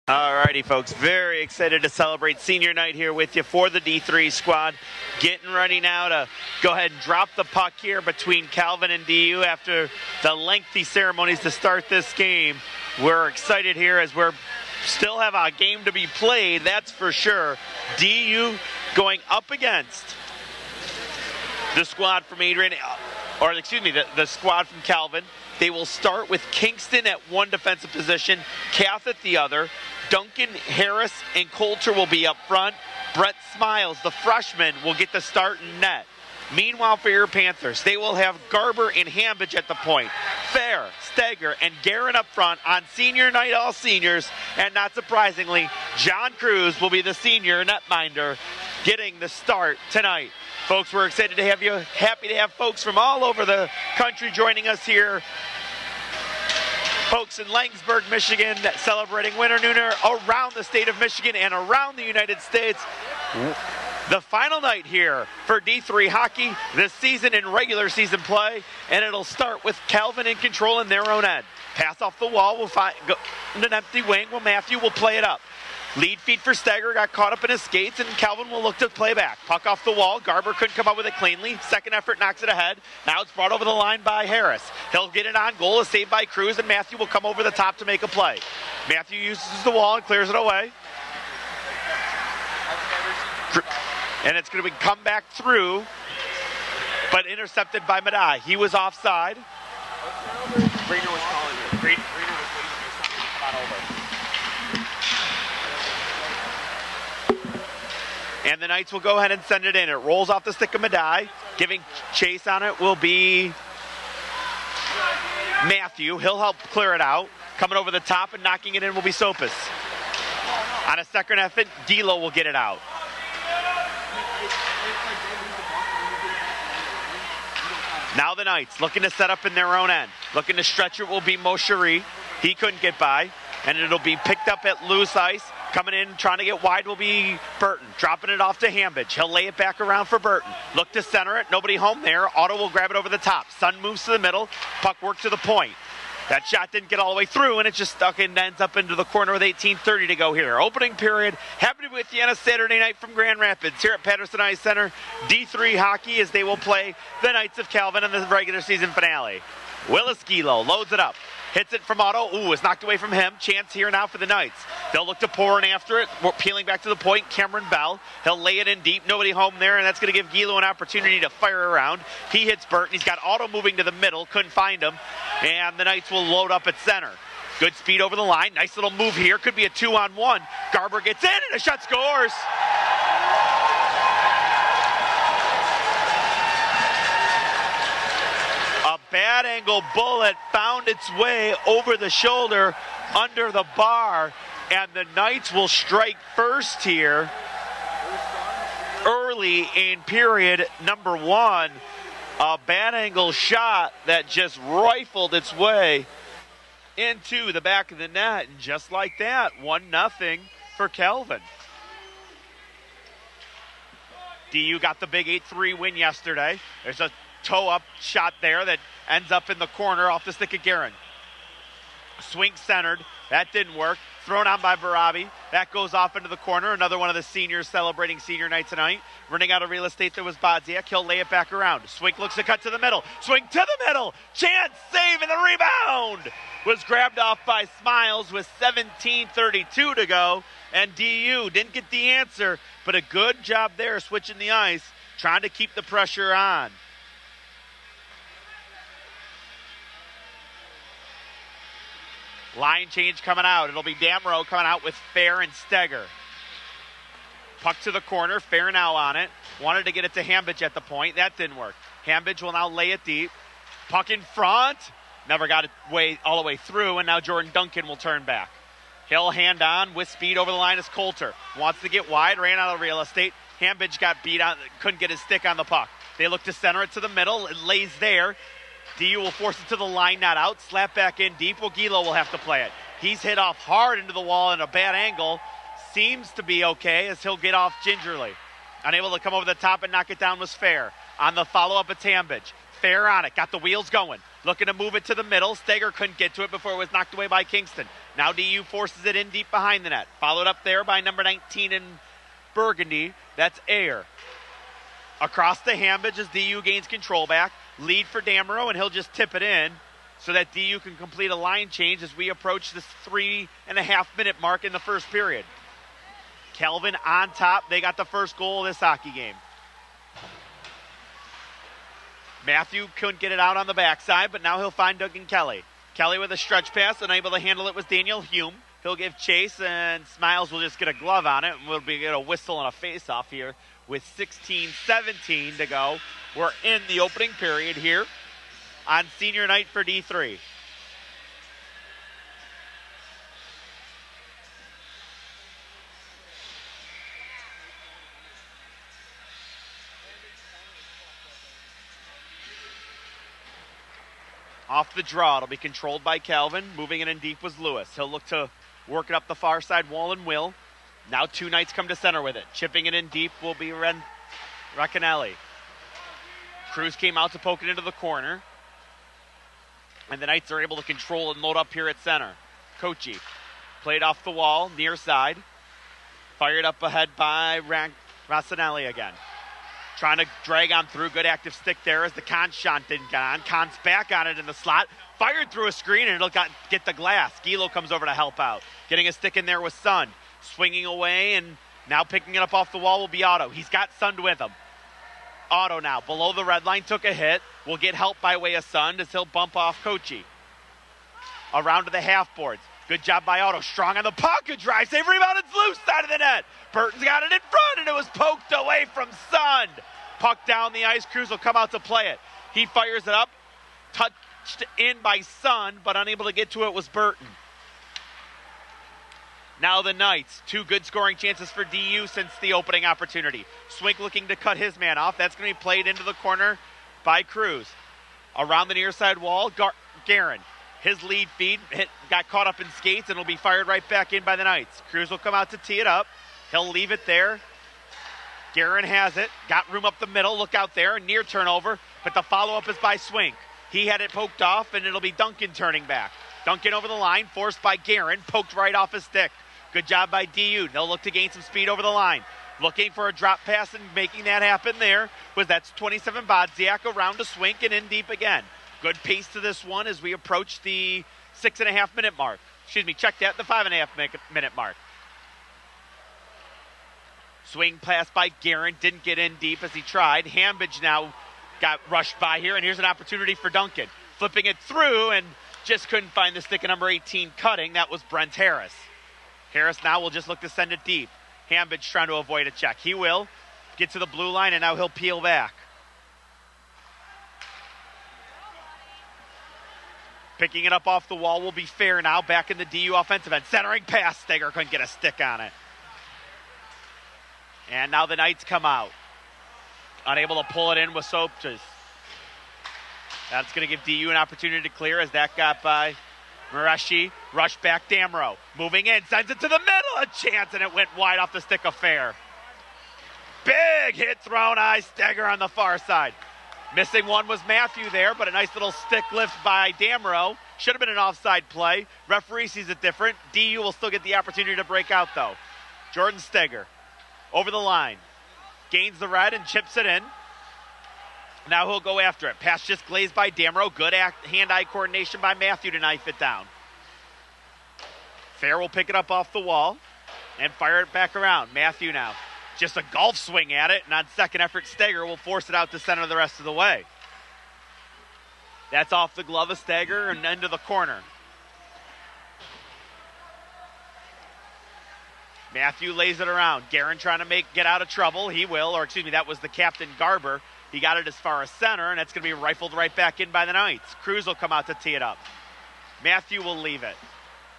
Alrighty, folks, very excited to celebrate senior night here with you for the D3 squad. Getting ready now to go ahead and drop the puck here between Calvin and DU after the lengthy ceremonies to start this game. We're excited here as we're still have a game to be played, that's for sure. DU going up against the squad from Adrian, or excuse me, the squad from Calvin. They will start with Kingston at one defensive position, Kath at the other. Duncan, Harris, and Coulter will be up front. Brett Smiles, the freshman, will get the start in net. Meanwhile, for your Panthers, they will have Garber and Hambidge at the point. Fair, Steger, and Guerin up front on senior night, all seniors. And not surprisingly, John Cruz will be the senior netminder getting the start tonight. Folks, we're excited to have you. Happy to have folks from all over the country joining us here. Folks in Laingsburg, Michigan, celebrating Winter Nooner around the state of Michigan and around the United States. The final night here for D3 hockey this season in regular season play, and it'll start with Calvin in control in their own end. Pass off the wall, we'll find an empty wing. Well, Matthew will play it up. Lead feed for Steger, got caught up in his skates, and Calvin will look to play back. Puck off the wall, Garber couldn't come up with it cleanly. Second effort knocks it ahead. Now it's brought over the line by Harris. He'll get it on goal, is saved by Cruz, and Matthew will come over the top to make a play. Matthew uses the wall and clears it away. And it's going to be come back through, but intercepted by Madai. He was offside. Greener was calling you. Greener was waiting for something to come on over. And the Knights will go ahead and send it in. It rolls off the stick of Madai. Giving chase on it will be Matthew. He'll help clear it out. Coming over the top and knocking it in will be Sopas. On a second effort, D'Lo will get it out. Now the Knights looking to set up in their own end. Looking to stretch it will be Mosheri. He couldn't get by. And it'll be picked up at loose ice. Coming in, trying to get wide will be Burton. Dropping it off to Hambidge. He'll lay it back around for Burton. Look to center it. Nobody home there. Otto will grab it over the top. Sun moves to the middle. Puck works to the point. That shot didn't get all the way through, and it just stuck and ends up into the corner with 18:30 to go here. Opening period. Happy to be with you on a Saturday night from Grand Rapids here at Patterson Ice Center. D3 hockey as they will play the Knights of Calvin in the regular season finale. Willis Gilo loads it up. Hits it from Otto. Ooh, it's knocked away from him. Chance here now for the Knights. They'll look to pour in after it. We're peeling back to the point. Cameron Bell. He'll lay it in deep. Nobody home there, and that's going to give Gilo an opportunity to fire around. He hits Burton. He's got Otto moving to the middle. Couldn't find him. And the Knights will load up at center. Good speed over the line. Nice little move here. Could be a 2-on-1. Garber gets in, and a shot scores. A bad angle bullet found its way over the shoulder under the bar, and the Knights will strike first here early in period number one. A bad angle shot that just rifled its way into the back of the net, and just like that, 1-0 for Calvin. DU got the big 8-3 win yesterday. There's a toe-up shot there that ends up in the corner off the stick of Guerin. Swing centered. That didn't work. Thrown on by Barabi. That goes off into the corner. Another one of the seniors celebrating senior night tonight. Running out of real estate, there was Bodziak. He'll lay it back around. Swing looks to cut to the middle. Swing to the middle. Chance save, and the rebound was grabbed off by Smiles with 17:32 to go. And DU didn't get the answer, but a good job there switching the ice, trying to keep the pressure on. Line change coming out. It'll be Damrow coming out with Fair and Steger. Puck to the corner. Fair now on it. Wanted to get it to Hambidge at the point. That didn't work. Hambidge will now lay it deep. Puck in front. Never got it all the way through, and now Jordan Duncan will turn back. He'll hand on with speed over the line as Coulter. Wants to get wide. Ran out of real estate. Hambidge got beat on. Couldn't get his stick on the puck. They look to center it to the middle. It lays there. DU will force it to the line, not out. Slap back in deep. Gilo will have to play it. He's hit off hard into the wall in a bad angle. Seems to be okay as he'll get off gingerly. Unable to come over the top and knock it down was Fair. On the follow-up, it's Hambidge. Fair on it. Got the wheels going. Looking to move it to the middle. Steger couldn't get to it before it was knocked away by Kingston. Now DU forces it in deep behind the net. Followed up there by number 19 in Burgundy. That's Ayer. Across to Hambidge as DU gains control back. Lead for Damerow, and he'll just tip it in so that DU can complete a line change as we approach this 3.5-minute mark in the first period. Kelvin on top. They got the first goal of this hockey game. Matthew couldn't get it out on the backside, but now he'll find Duncan Kelly. Kelly with a stretch pass, unable to handle it was Daniel Hume. He'll give chase, and Smiles will just get a glove on it, and we'll get a whistle and a face-off here with 16-17 to go. We're in the opening period here on senior night for D3. Off the draw, it'll be controlled by Calvin. Moving it in deep was Lewis. He'll look to work it up the far side wall and will. Now two Knights come to center with it. Chipping it in deep will be Racanelli. Cruz came out to poke it into the corner. And the Knights are able to control and load up here at center. Kochi played off the wall, near side. Fired up ahead by Racanelli again. Trying to drag on through. Good active stick there as the Kahn shot didn't get on. Kahn's back on it in the slot. Fired through a screen, and it'll get the glass. Gilo comes over to help out. Getting a stick in there with Sund. Swinging away, and now picking it up off the wall will be Otto. He's got Sund with him. Otto now, below the red line, took a hit. Will get help by way of Sund as he'll bump off Kochi. Around to the half boards. Good job by Otto. Strong on the puck. Good drive. Save rebound. It's loose side of the net. Burton's got it in front, and it was poked away from Sund. Puck down the ice. Cruz will come out to play it. He fires it up. Touched in by Sund, but unable to get to it was Burton. Now the Knights. Two good scoring chances for DU since the opening opportunity. Swink looking to cut his man off. That's going to be played into the corner by Cruz. Around the near side wall, Guerin. His lead feed got caught up in skates, and will be fired right back in by the Knights. Cruz will come out to tee it up. He'll leave it there. Guerin has it. Got room up the middle. Look out there. Near turnover, but the follow-up is by Swink. He had it poked off, and it'll be Duncan turning back. Duncan over the line, forced by Guerin. Poked right off his stick. Good job by DU. They'll look to gain some speed over the line. Looking for a drop pass and making that happen there that's 27 Bodziak around to Swink and in deep again. Good pace to this one as we approach the 6.5-minute mark. Check that, the 5.5-minute mark. Swing pass by Guerin, didn't get in deep as he tried. Hambidge now got rushed by here, and here's an opportunity for Duncan. Flipping it through, and just couldn't find the stick of number 18 cutting. That was Brent Harris. Harris now will just look to send it deep. Hambidge trying to avoid a check. He will get to the blue line, and now he'll peel back. Picking it up off the wall will be Fair now, back in the DU offensive end. Centering pass, Steger couldn't get a stick on it. And now the Knights come out. Unable to pull it in with Sopches. That's going to give DU an opportunity to clear as that got by Mareshi. Rush back, Damerow. Moving in, sends it to the middle. A chance, and it went wide off the stick of Fair. Big hit thrown, Steger on the far side. Missing one was Matthew there, but a nice little stick lift by Damerow. Should have been an offside play. Referee sees it different. DU will still get the opportunity to break out, though. Jordan Steger over the line. Gains the red and chips it in. Now he'll go after it. Pass just glazed by Damerow. Good hand-eye coordination by Matthew to knife it down. Fair will pick it up off the wall and fire it back around. Matthew now. Just a golf swing at it, and on second effort, Steger will force it out to center the rest of the way. That's off the glove of Steger and into the corner. Matthew lays it around. Guerin trying to get out of trouble. He will, that was the captain, Garber. He got it as far as center, and that's going to be rifled right back in by the Knights. Cruz will come out to tee it up. Matthew will leave it.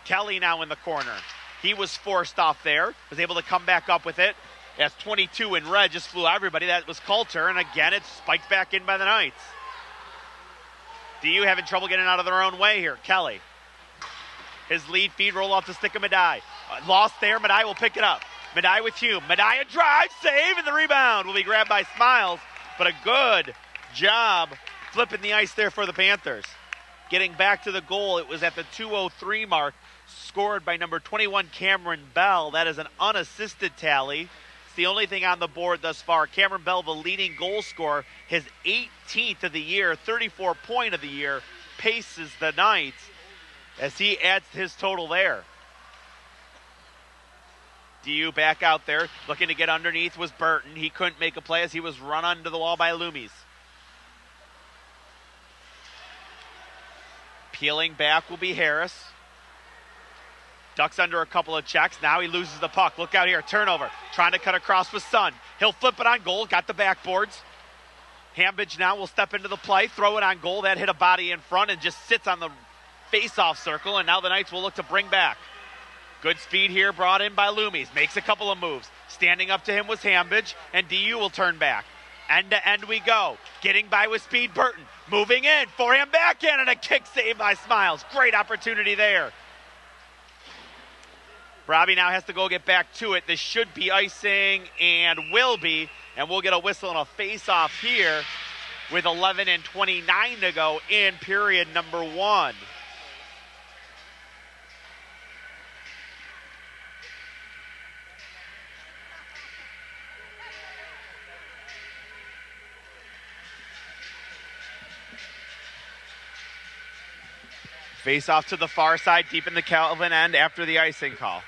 Kelly now in the corner. He was forced off there, was able to come back up with it. As 22 in red just flew everybody. That was Coulter, and again, it's spiked back in by the Knights. DU having trouble getting out of their own way here. Kelly. His lead feed roll off the stick of Madai. Lost there. Madai will pick it up. Madai with Hume. Madai a drive, save, and the rebound will be grabbed by Smiles. But a good job flipping the ice there for the Panthers. getting back to the goal. It was at the 2:03 mark, scored by number 21, Cameron Bell. That is an unassisted tally. It's the only thing on the board thus far. Cameron Bell, the leading goal scorer, his 18th of the year, 34-point of the year, paces the Knights as he adds to his total there. DU back out there, looking to get underneath was Burton. He couldn't make a play as he was run under the wall by Loomis. Peeling back will be Harris. Ducks under a couple of checks. Now he loses the puck. Look out here, turnover. Trying to cut across with Sun. He'll flip it on goal, got the backboards. Hambidge now will step into the play, throw it on goal. That hit a body in front and just sits on the face-off circle, and now the Knights will look to bring back. Good speed here brought in by Loomis. Makes a couple of moves. Standing up to him was Hambidge, and DU will turn back. End to end we go. Getting by with speed, Burton. Moving in, forehand backhand, and a kick saved by Smiles. Great opportunity there. Robbie now has to go get back to it. This should be icing and will be, and we'll get a whistle and a face-off here with 11:29 to go in period number 1. Face off to the far side, deep in the Calvin end after the icing call.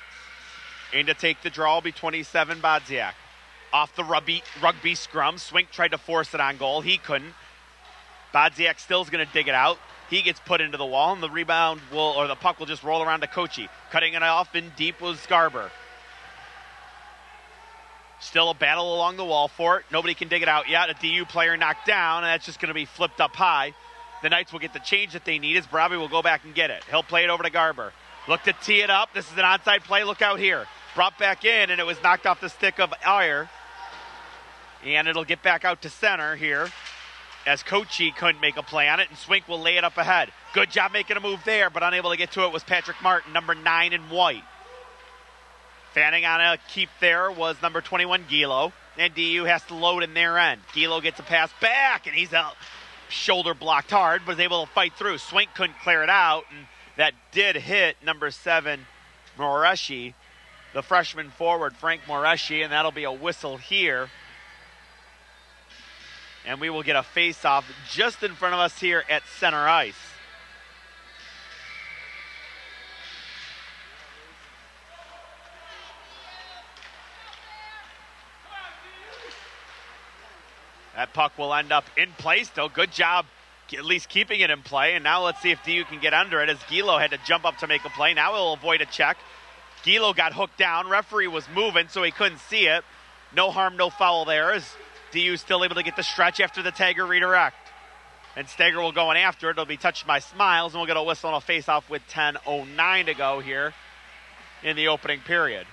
In to take the draw will be 27, Bodziak. Off the rugby scrum, Swink tried to force it on goal. He couldn't. Bodziak still's going to dig it out. He gets put into the wall, and the rebound or the puck will just roll around to Kochi. Cutting it off in deep was Garber. Still a battle along the wall for it. Nobody can dig it out yet. A DU player knocked down, and that's just going to be flipped up high. The Knights will get the change that they need as Bravi will go back and get it. He'll play it over to Garber. Look to tee it up. This is an onside play. Look out here. Brought back in, and it was knocked off the stick of Ayer. And it'll get back out to center here as Kochi couldn't make a play on it, and Swink will lay it up ahead. Good job making a move there, but unable to get to it was Patrick Martin, number 9 in white. Fanning on a keep there was number 21, Gilo. And DU has to load in their end. Gilo gets a pass back, and he's out. Shoulder blocked hard, but was able to fight through. Swink couldn't clear it out, and that did hit number 7, Moreshi, the freshman forward, Frank Moreshi, and that'll be a whistle here. And we will get a face-off just in front of us here at center ice. That puck will end up in play still. Good job at least keeping it in play. And now let's see if DU can get under it as Gilo had to jump up to make a play. Now he'll avoid a check. Gilo got hooked down. Referee was moving, so he couldn't see it. No harm, no foul there as DU still able to get the stretch after the Tiger redirect. And Steger will go in after it. It'll be touched by Smiles, and we'll get a whistle and a face-off with 10:09 to go here in the opening period.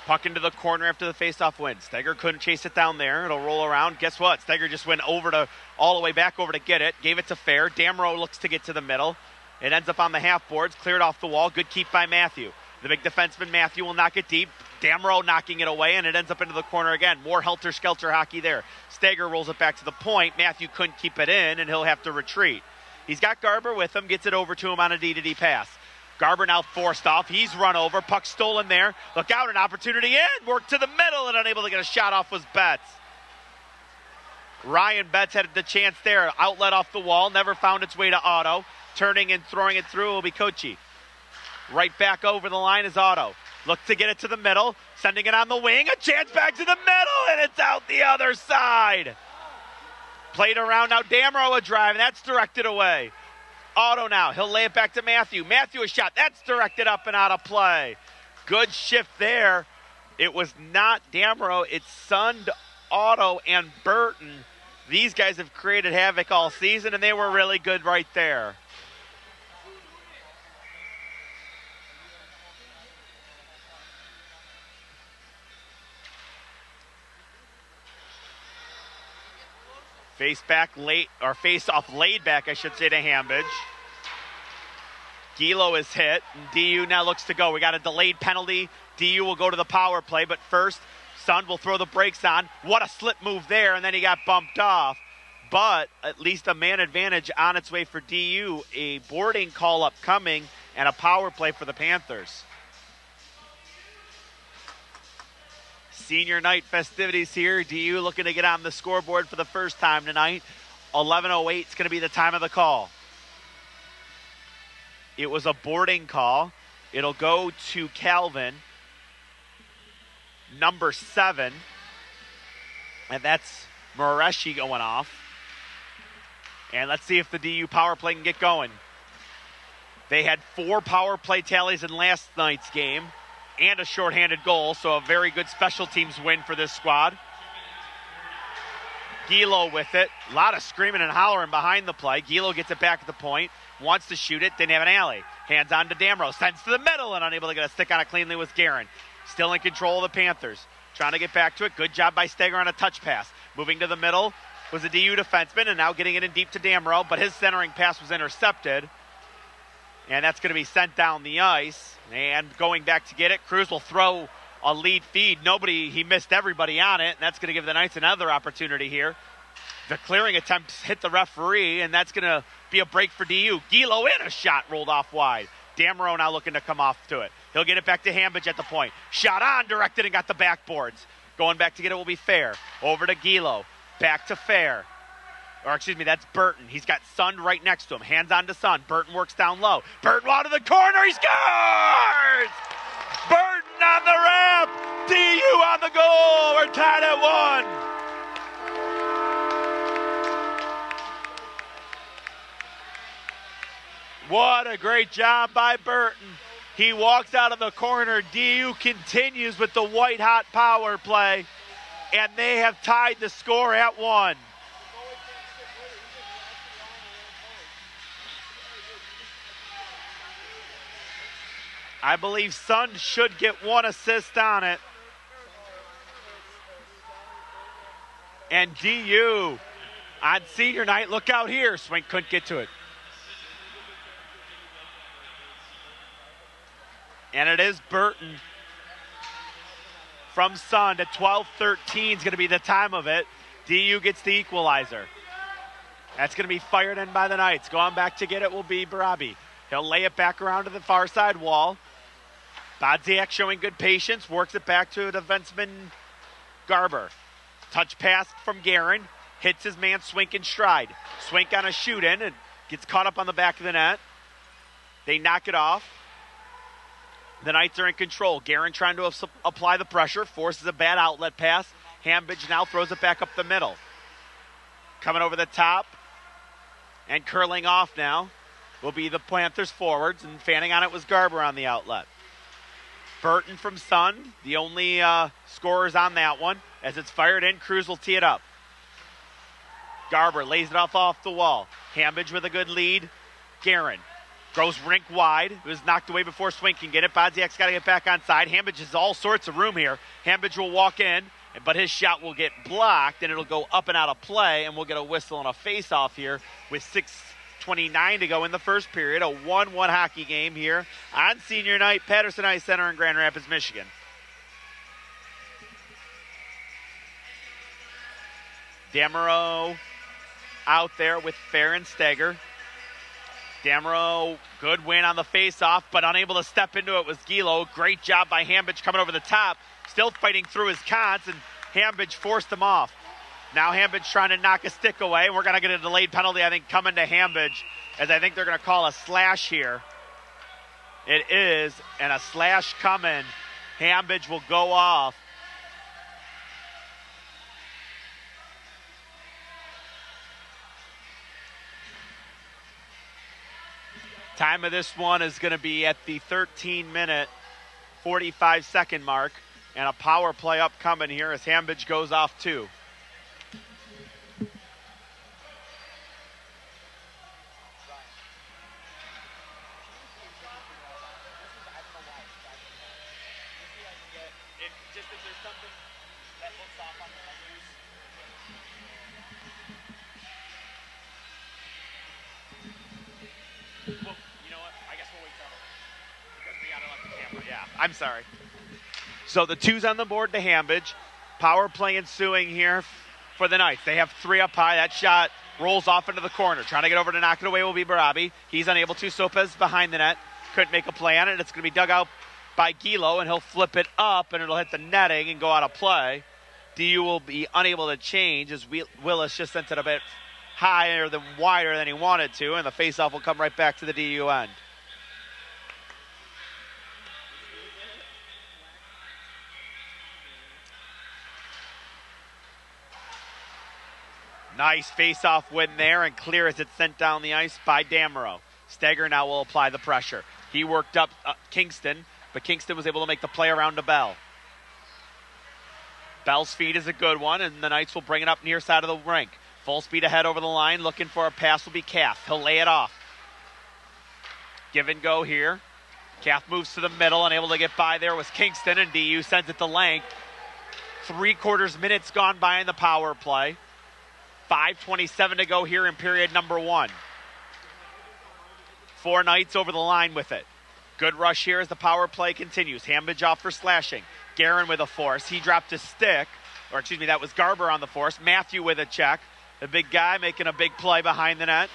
Puck into the corner after the faceoff win. Steger couldn't chase it down there. It'll roll around. Guess what? Steger just went all the way back over to get it. Gave it to Fair. Damrow looks to get to the middle. It ends up on the half boards. Cleared off the wall. Good keep by Matthew. The big defenseman Matthew will knock it deep. Damrow knocking it away, and it ends up into the corner again. More helter-skelter hockey there. Steger rolls it back to the point. Matthew couldn't keep it in, and he'll have to retreat. He's got Garber with him. Gets it over to him on a D-to-D pass. Garber now forced off. He's run over. Puck stolen there. Look out, an opportunity in. Work to the middle and unable to get a shot off was Betts. Ryan Betts had the chance there. Outlet off the wall. Never found its way to Otto. Turning and throwing it through will be Kochi. Right back over the line is Otto. Look to get it to the middle. Sending it on the wing. A chance back to the middle, and it's out the other side. Played around now. Damrow a drive, and that's directed away. Otto now, he'll lay it back to Matthew. Matthew a shot, that's directed up and out of play. Good shift there. It was not Damrow, it's Sund, Otto, and Burton. These guys have created havoc all season, and they were really good right there. Face off laid back, I should say, to Hambidge. Gilo is hit, and DU now looks to go. We got a delayed penalty. DU will go to the power play, but first, Sun will throw the brakes on. What a slip move there, and then he got bumped off. But at least a man advantage on its way for DU. A boarding call upcoming, and a power play for the Panthers. Senior night festivities here. DU looking to get on the scoreboard for the first time tonight. 11:08 is going to be the time of the call. It was a boarding call. It'll go to Calvin, number 7. And that's Moreshi going off. And let's see if the DU power play can get going. They had 4 power play tallies in last night's game and a shorthanded goal, so a very good special teams win for this squad. Gilo with it. A lot of screaming and hollering behind the play. Gilo gets it back at the point. Wants to shoot it. Didn't have an alley. Hands on to Damro. Sends to the middle and unable to get a stick on it cleanly with Guerin. Still in control of the Panthers. Trying to get back to it. Good job by Steger on a touch pass. Moving to the middle was a DU defenseman, and now getting it in deep to Damro, but his centering pass was intercepted. And that's going to be sent down the ice. And going back to get it, Cruz will throw a lead feed. He missed everybody on it, and that's going to give the Knights another opportunity here. The clearing attempt hit the referee, and that's going to be a break for DU. Gilo in, a shot rolled off wide. Damro now looking to come off to it. He'll get it back to Hambidge at the point. Shot on, directed, and got the backboards. Going back to get it will be Fair. Over to Gilo. Back to Fair. Or excuse me, that's Burton. He's got Sun right next to him. Hands on to Sun. Burton works down low. Burton out of the corner. He scores! Burton on the ramp. DU on the goal. We're tied at 1. What a great job by Burton. He walks out of the corner. DU continues with the white-hot power play. And they have tied the score at 1. I believe Sun should get 1 assist on it. And DU on senior night, look out here. Swink couldn't get to it. And it is Burton from Sun at 12:13 is going to be the time of it. DU gets the equalizer. That's going to be fired in by the Knights. Going back to get it will be Barabi. He'll lay it back around to the far side wall. Bodziak showing good patience, works it back to defenseman Garber. Touch pass from Guerin, hits his man Swink in stride. Swink on a shoot-in and gets caught up on the back of the net. They knock it off. The Knights are in control. Guerin trying to apply the pressure, forces a bad outlet pass. Hambidge now throws it back up the middle. Coming over the top and curling off now will be the Panthers forwards, and fanning on it was Garber on the outlet. Burton from Sun, the only scorers on that one. As it's fired in, Cruz will tee it up. Garber lays it off the wall. Hambidge with a good lead. Guerin goes rink wide. It was knocked away before Swink can get it. Bodziak's got to get back on side. Hambidge has all sorts of room here. Hambidge will walk in, but his shot will get blocked, and it'll go up and out of play, and we'll get a whistle and a face-off here with 6:29 to go in the first period. A 1-1 hockey game here on senior night, Patterson Ice Center in Grand Rapids, Michigan. Damaro out there with Fair and Steger. Damaro, good win on the face-off, but unable to step into it was Gilo. Great job by Hambidge coming over the top. Still fighting through his cons, and Hambidge forced him off. Now Hambidge trying to knock a stick away. We're going to get a delayed penalty, I think, coming to Hambidge, as I think they're going to call a slash here. It is, and a slash coming. Hambidge will go off. Time of this one is going to be at the 13-minute, 45-second mark, and a power play upcoming here as Hambidge goes off too. Well, you know what? I guess we'll wait till because we gotta let the camera. Yeah, I'm sorry. So the 2's on the board to Hambidge. Power play ensuing here for the Knights. They have 3 up high. That shot rolls off into the corner. Trying to get over to knock it away will be Barabi. He's unable to. Sopez behind the net. Couldn't make a play on it. It's going to be dug out by Gilo, and he'll flip it up, and it'll hit the netting and go out of play. DU will be unable to change as Willis just sent it a bit higher than wider than he wanted to, and the faceoff will come right back to the DU end. Nice face-off win there, and clear as it's sent down the ice by Damerow. Steger now will apply the pressure. He worked up Kingston, but Kingston was able to make the play around to Bell. Bell's feed is a good one, and the Knights will bring it up near side of the rink. Full speed ahead over the line, looking for a pass will be Kath. He'll lay it off. Give and go here. Kath moves to the middle, unable to get by there was Kingston, and DU sends it to length. 3/4 minutes gone by in the power play. 5:27 to go here in period number 1. 4 Knights over the line with it. Good rush here as the power play continues. Hambidge off for slashing. Guerin with a force. He dropped his stick. Or excuse me, that was Garber on the force. Matthew with a check. The big guy making a big play behind the net.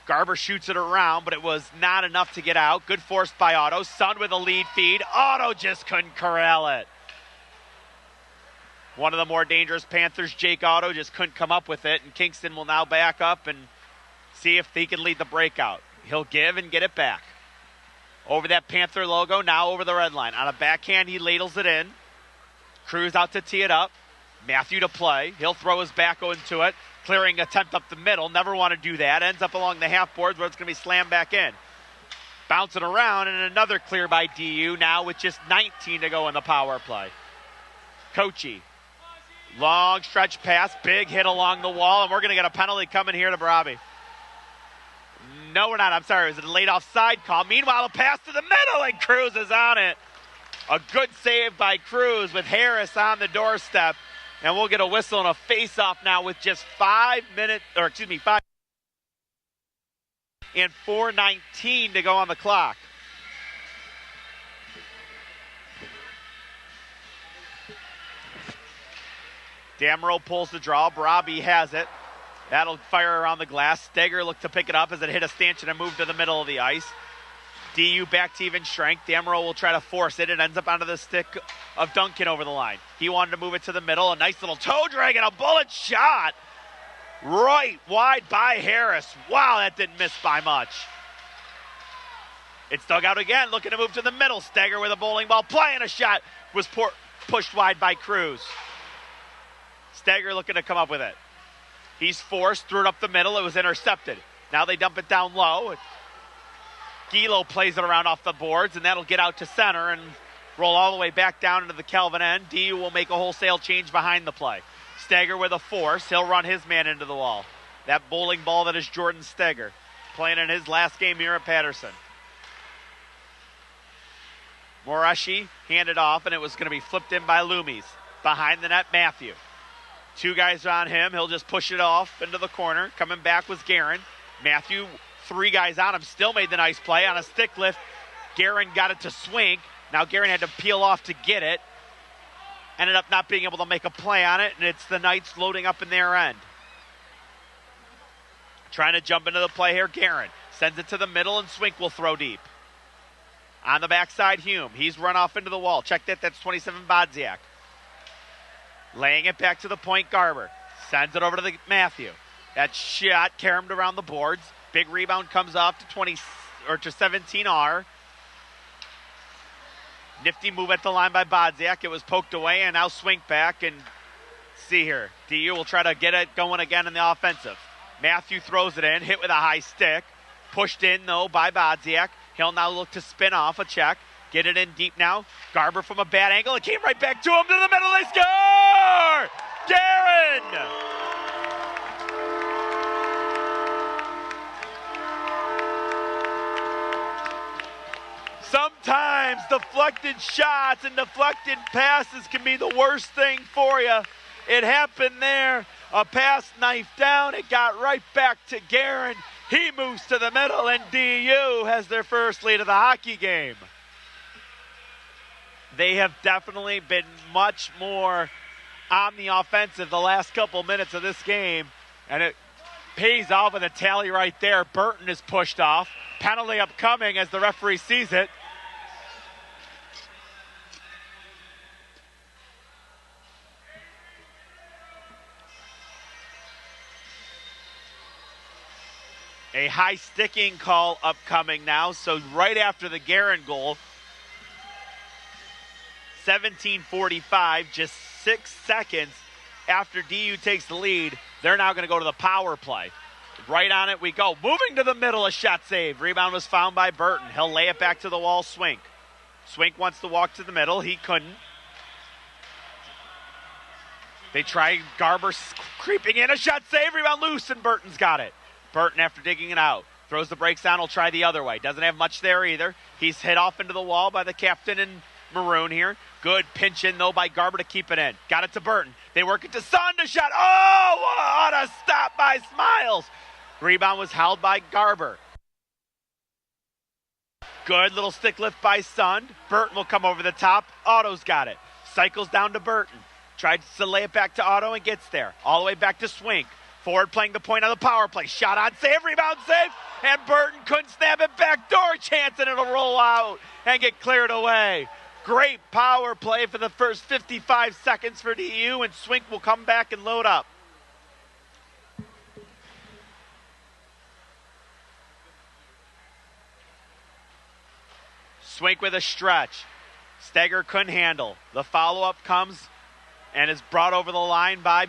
Garber shoots it around, but it was not enough to get out. Good force by Otto. Sun with a lead feed. Otto just couldn't corral it. One of the more dangerous Panthers, Jake Otto, just couldn't come up with it, and Kingston will now back up and see if he can lead the breakout. He'll give and get it back. Over that Panther logo, now over the red line. On a backhand, he ladles it in. Cruz out to tee it up. Matthew to play. He'll throw his back into it. Clearing attempt up the middle. Never want to do that. Ends up along the half boards where it's going to be slammed back in. Bouncing around, and another clear by DU now with just 19 to go in the power play. Kochi. Long stretch pass. Big hit along the wall, and we're going to get a penalty coming here to Barabi. No, we're not. I'm sorry. It was a late offside call. Meanwhile, a pass to the middle, and Cruz is on it. A good save by Cruz with Harris on the doorstep. And we'll get a whistle and a face-off now with just 5 and 4:19 to go on the clock. Damerow pulls the draw. Barabi has it. That'll fire around the glass. Steger looked to pick it up as it hit a stanchion and moved to the middle of the ice. DU back to even strength. Damerow will try to force it. It ends up onto the stick of Duncan over the line. He wanted to move it to the middle. A nice little toe drag and a bullet shot. Right wide by Harris. Wow, that didn't miss by much. It's dug out again, looking to move to the middle. Steger with a bowling ball, playing a shot. Was pushed wide by Cruz. Steger looking to come up with it. He's forced, threw it up the middle. It was intercepted. Now they dump it down low. Gilo plays it around off the boards, and that'll get out to center and roll all the way back down into the Calvin end. DU will make a wholesale change behind the play. Steger with a force. He'll run his man into the wall. That bowling ball that is Jordan Steger, playing in his last game here at Patterson. Morashi handed off, and it was going to be flipped in by Loomis. Behind the net, Matthew. 2 guys on him. He'll just push it off into the corner. Coming back was Guerin. Matthew, 3 guys on him, still made the nice play on a stick lift. Guerin got it to swing. Now Guerin had to peel off to get it. Ended up not being able to make a play on it, and it's the Knights loading up in their end. Trying to jump into the play here, Guerin. Sends it to the middle, and Swink will throw deep. On the backside, Hume. He's run off into the wall. Check that. That's 27 Bodziak. Laying it back to the point, Garber. Sends it over to Matthew. That shot caromed around the boards. Big rebound comes off to 17R. Nifty move at the line by Bodziak. It was poked away, and now Swink back. And see here. DU will try to get it going again in the offensive. Matthew throws it in, hit with a high stick. Pushed in, though, by Bodziak. He'll now look to spin off a check. Get it in deep now. Garber from a bad angle. It came right back to him to the middle. They score! Guerin! Sometimes deflected shots and deflected passes can be the worst thing for you. It happened there. A pass knifed down. It got right back to Guerin. He moves to the middle, and DU has their first lead of the hockey game. They have definitely been much more on the offensive the last couple minutes of this game, and it pays off with a tally right there. Burton is pushed off. Penalty upcoming as the referee sees it. A high sticking call upcoming now, so right after the Guerin goal. 17:45, just 6 seconds after DU takes the lead. They're now going to go to the power play. Right on it we go. Moving to the middle, a shot save. Rebound was found by Burton. He'll lay it back to the wall, Swink. Swink wants to walk to the middle. He couldn't. They try Garber creeping in. A shot save. Rebound loose, and Burton's got it. Burton, after digging it out, throws the brakes down. Will try the other way. Doesn't have much there either. He's hit off into the wall by the captain in maroon here. Good pinch in, though, by Garber to keep it in. Got it to Burton. They work it to Sund. A shot. Oh, what a stop by Smiles. Rebound was held by Garber. Good little stick lift by Sund. Burton will come over the top. Otto's got it. Cycles down to Burton. Tries to lay it back to Otto and gets there. All the way back to Swink. Forward playing the point on the power play. Shot on save, rebound save, and Burton couldn't snap it back. Door chance, and it'll roll out and get cleared away. Great power play for the first 55 seconds for DU, and Swink will come back and load up. Swink with a stretch. Steger couldn't handle. The follow-up comes and is brought over the line by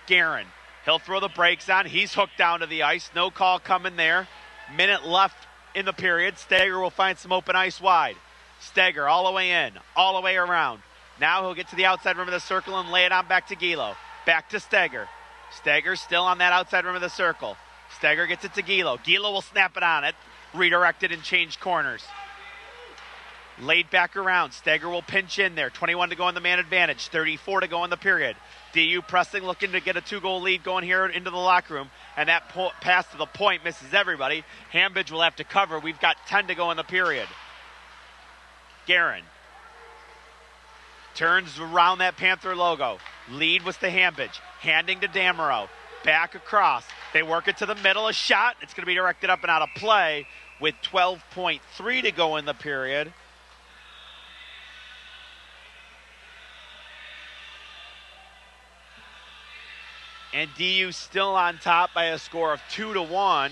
Guerin. He'll throw the brakes on. He's hooked down to the ice. No call coming there. Minute left in the period. Steger will find some open ice wide. Steger all the way in, all the way around. Now he'll get to the outside rim of the circle and lay it on back to Gilo. Back to Steger. Steger still on that outside rim of the circle. Steger gets it to Gilo. Gilo will snap it on it. Redirected and change corners. Laid back around. Steger will pinch in there. 21 to go on the man advantage. 34 to go in the period. DU pressing, looking to get a 2-goal lead going here into the locker room. And that pass to the point misses everybody. Hambidge will have to cover. We've got 10 to go in the period. Guerin turns around that Panther logo. Lead was to Hambidge. Handing to Damerow. Back across. They work it to the middle. A shot. It's going to be directed up and out of play with 12.3 to go in the period. And DU still on top by a score of 2-1.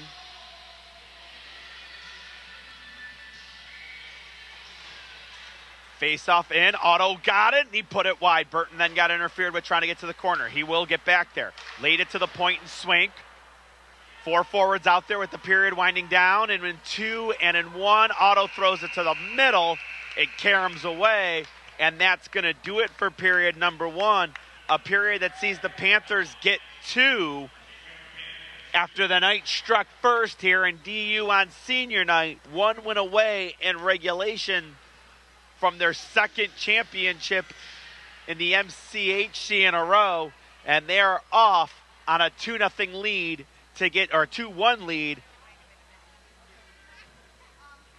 Face off in. Otto got it, and he put it wide. Burton then got interfered with trying to get to the corner. He will get back there. Laid it to the point and Swink. 4 forwards out there with the period winding down. And in 2 and in 1, Otto throws it to the middle. It caroms away, and that's going to do it for period number 1. A period that sees the Panthers get 2 after the night struck first here in DU on senior night. 1 win away in regulation from their second championship in the MCHC in a row, and they're off on a 2-0 lead to get, or 2-1 lead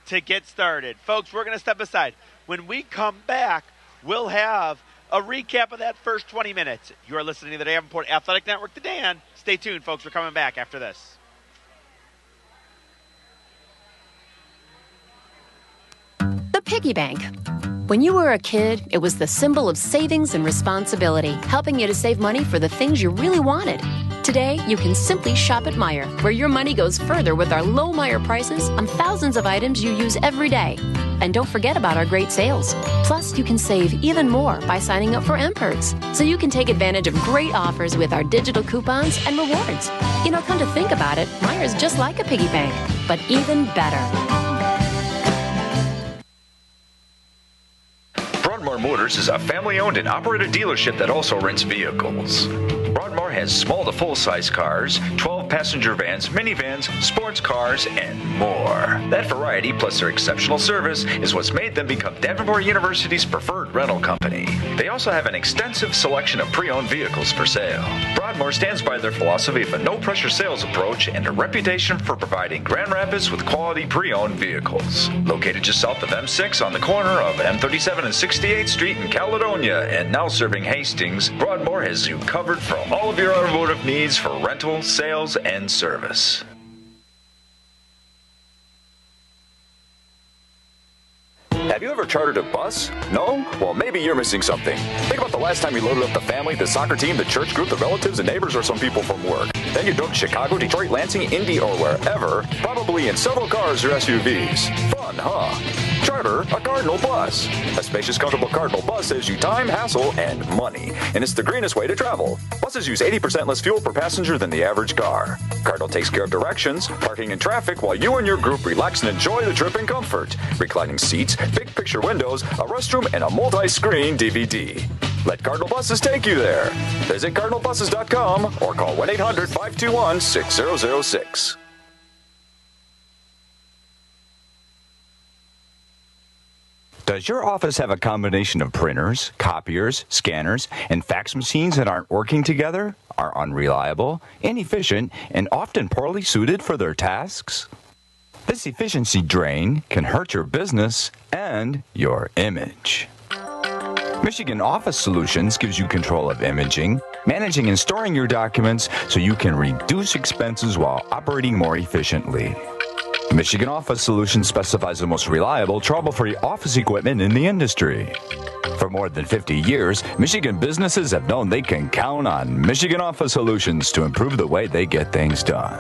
to get started. Folks, we're going to step aside. When we come back, we'll have a recap of that first 20 minutes. You are listening to the Davenport Athletic Network, The Dan. Stay tuned, folks. We're coming back after this. The piggy bank. When you were a kid, it was the symbol of savings and responsibility, helping you to save money for the things you really wanted. Today, you can simply shop at Meijer, where your money goes further with our low Meijer prices on thousands of items you use every day. And don't forget about our great sales. Plus, you can save even more by signing up for M-Perks, so you can take advantage of great offers with our digital coupons and rewards. You know, come to think about it, Meijer's just like a piggy bank, but even better. Broadmoor Motors is a family-owned and operated dealership that also rents vehicles. Broadmoor has small to full-size cars, 12 passenger vans, minivans, sports cars, and more. That variety, plus their exceptional service, is what's made them become Davenport University's preferred rental company. They also have an extensive selection of pre-owned vehicles for sale. Broadmoor stands by their philosophy of a no-pressure sales approach and a reputation for providing Grand Rapids with quality pre-owned vehicles. Located just south of M6 on the corner of M37 and 68th Street in Caledonia, and now serving Hastings, Broadmoor has you covered for all of your automotive needs for rental, sales, and service. Have you ever chartered a bus? No? Well, maybe you're missing something. Think about the last time you loaded up the family, the soccer team, the church group, the relatives, and neighbors, or some people from work. Then you drove to Chicago, Detroit, Lansing, Indy, or wherever, probably in several cars or SUVs. Fun, huh? Charter a Cardinal bus. A spacious, comfortable Cardinal bus saves you time, hassle, and money. And it's the greenest way to travel. Buses use 80% less fuel per passenger than the average car. Cardinal takes care of directions, parking, and traffic while you and your group relax and enjoy the trip in comfort. Reclining seats, big picture windows, a restroom, and a multi-screen DVD. Let Cardinal Buses take you there. Visit cardinalbuses.com or call 1-800-521-6006. Does your office have a combination of printers, copiers, scanners, and fax machines that aren't working together, are unreliable, inefficient, and often poorly suited for their tasks? This efficiency drain can hurt your business and your image. Michigan Office Solutions gives you control of imaging, managing and storing your documents so you can reduce expenses while operating more efficiently. Michigan Office Solutions specifies the most reliable, trouble-free office equipment in the industry. For more than 50 years, Michigan businesses have known they can count on Michigan Office Solutions to improve the way they get things done.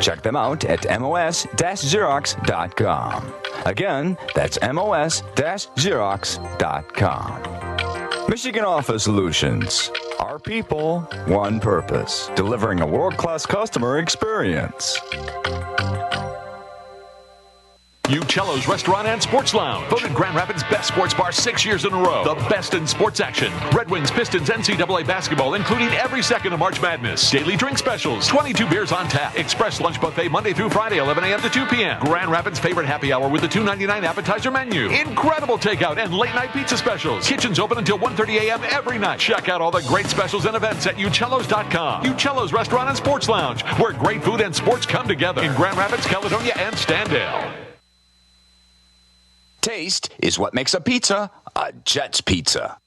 Check them out at mos-xerox.com. Again, that's mos-xerox.com. Michigan Office Solutions. Our people, one purpose. Delivering a world-class customer experience. Uccello's Restaurant and Sports Lounge. Voted Grand Rapids' best sports bar 6 years in a row. The best in sports action. Red Wings, Pistons, NCAA basketball, including every second of March Madness. Daily drink specials. 22 beers on tap. Express lunch buffet Monday through Friday, 11 a.m. to 2 p.m. Grand Rapids' favorite happy hour with the $2.99 appetizer menu. Incredible takeout and late night pizza specials. Kitchens open until 1:30 a.m. every night. Check out all the great specials and events at uccellos.com. Uccello's Restaurant and Sports Lounge, where great food and sports come together in Grand Rapids, Caledonia, and Standale. Taste is what makes a pizza a Jets pizza.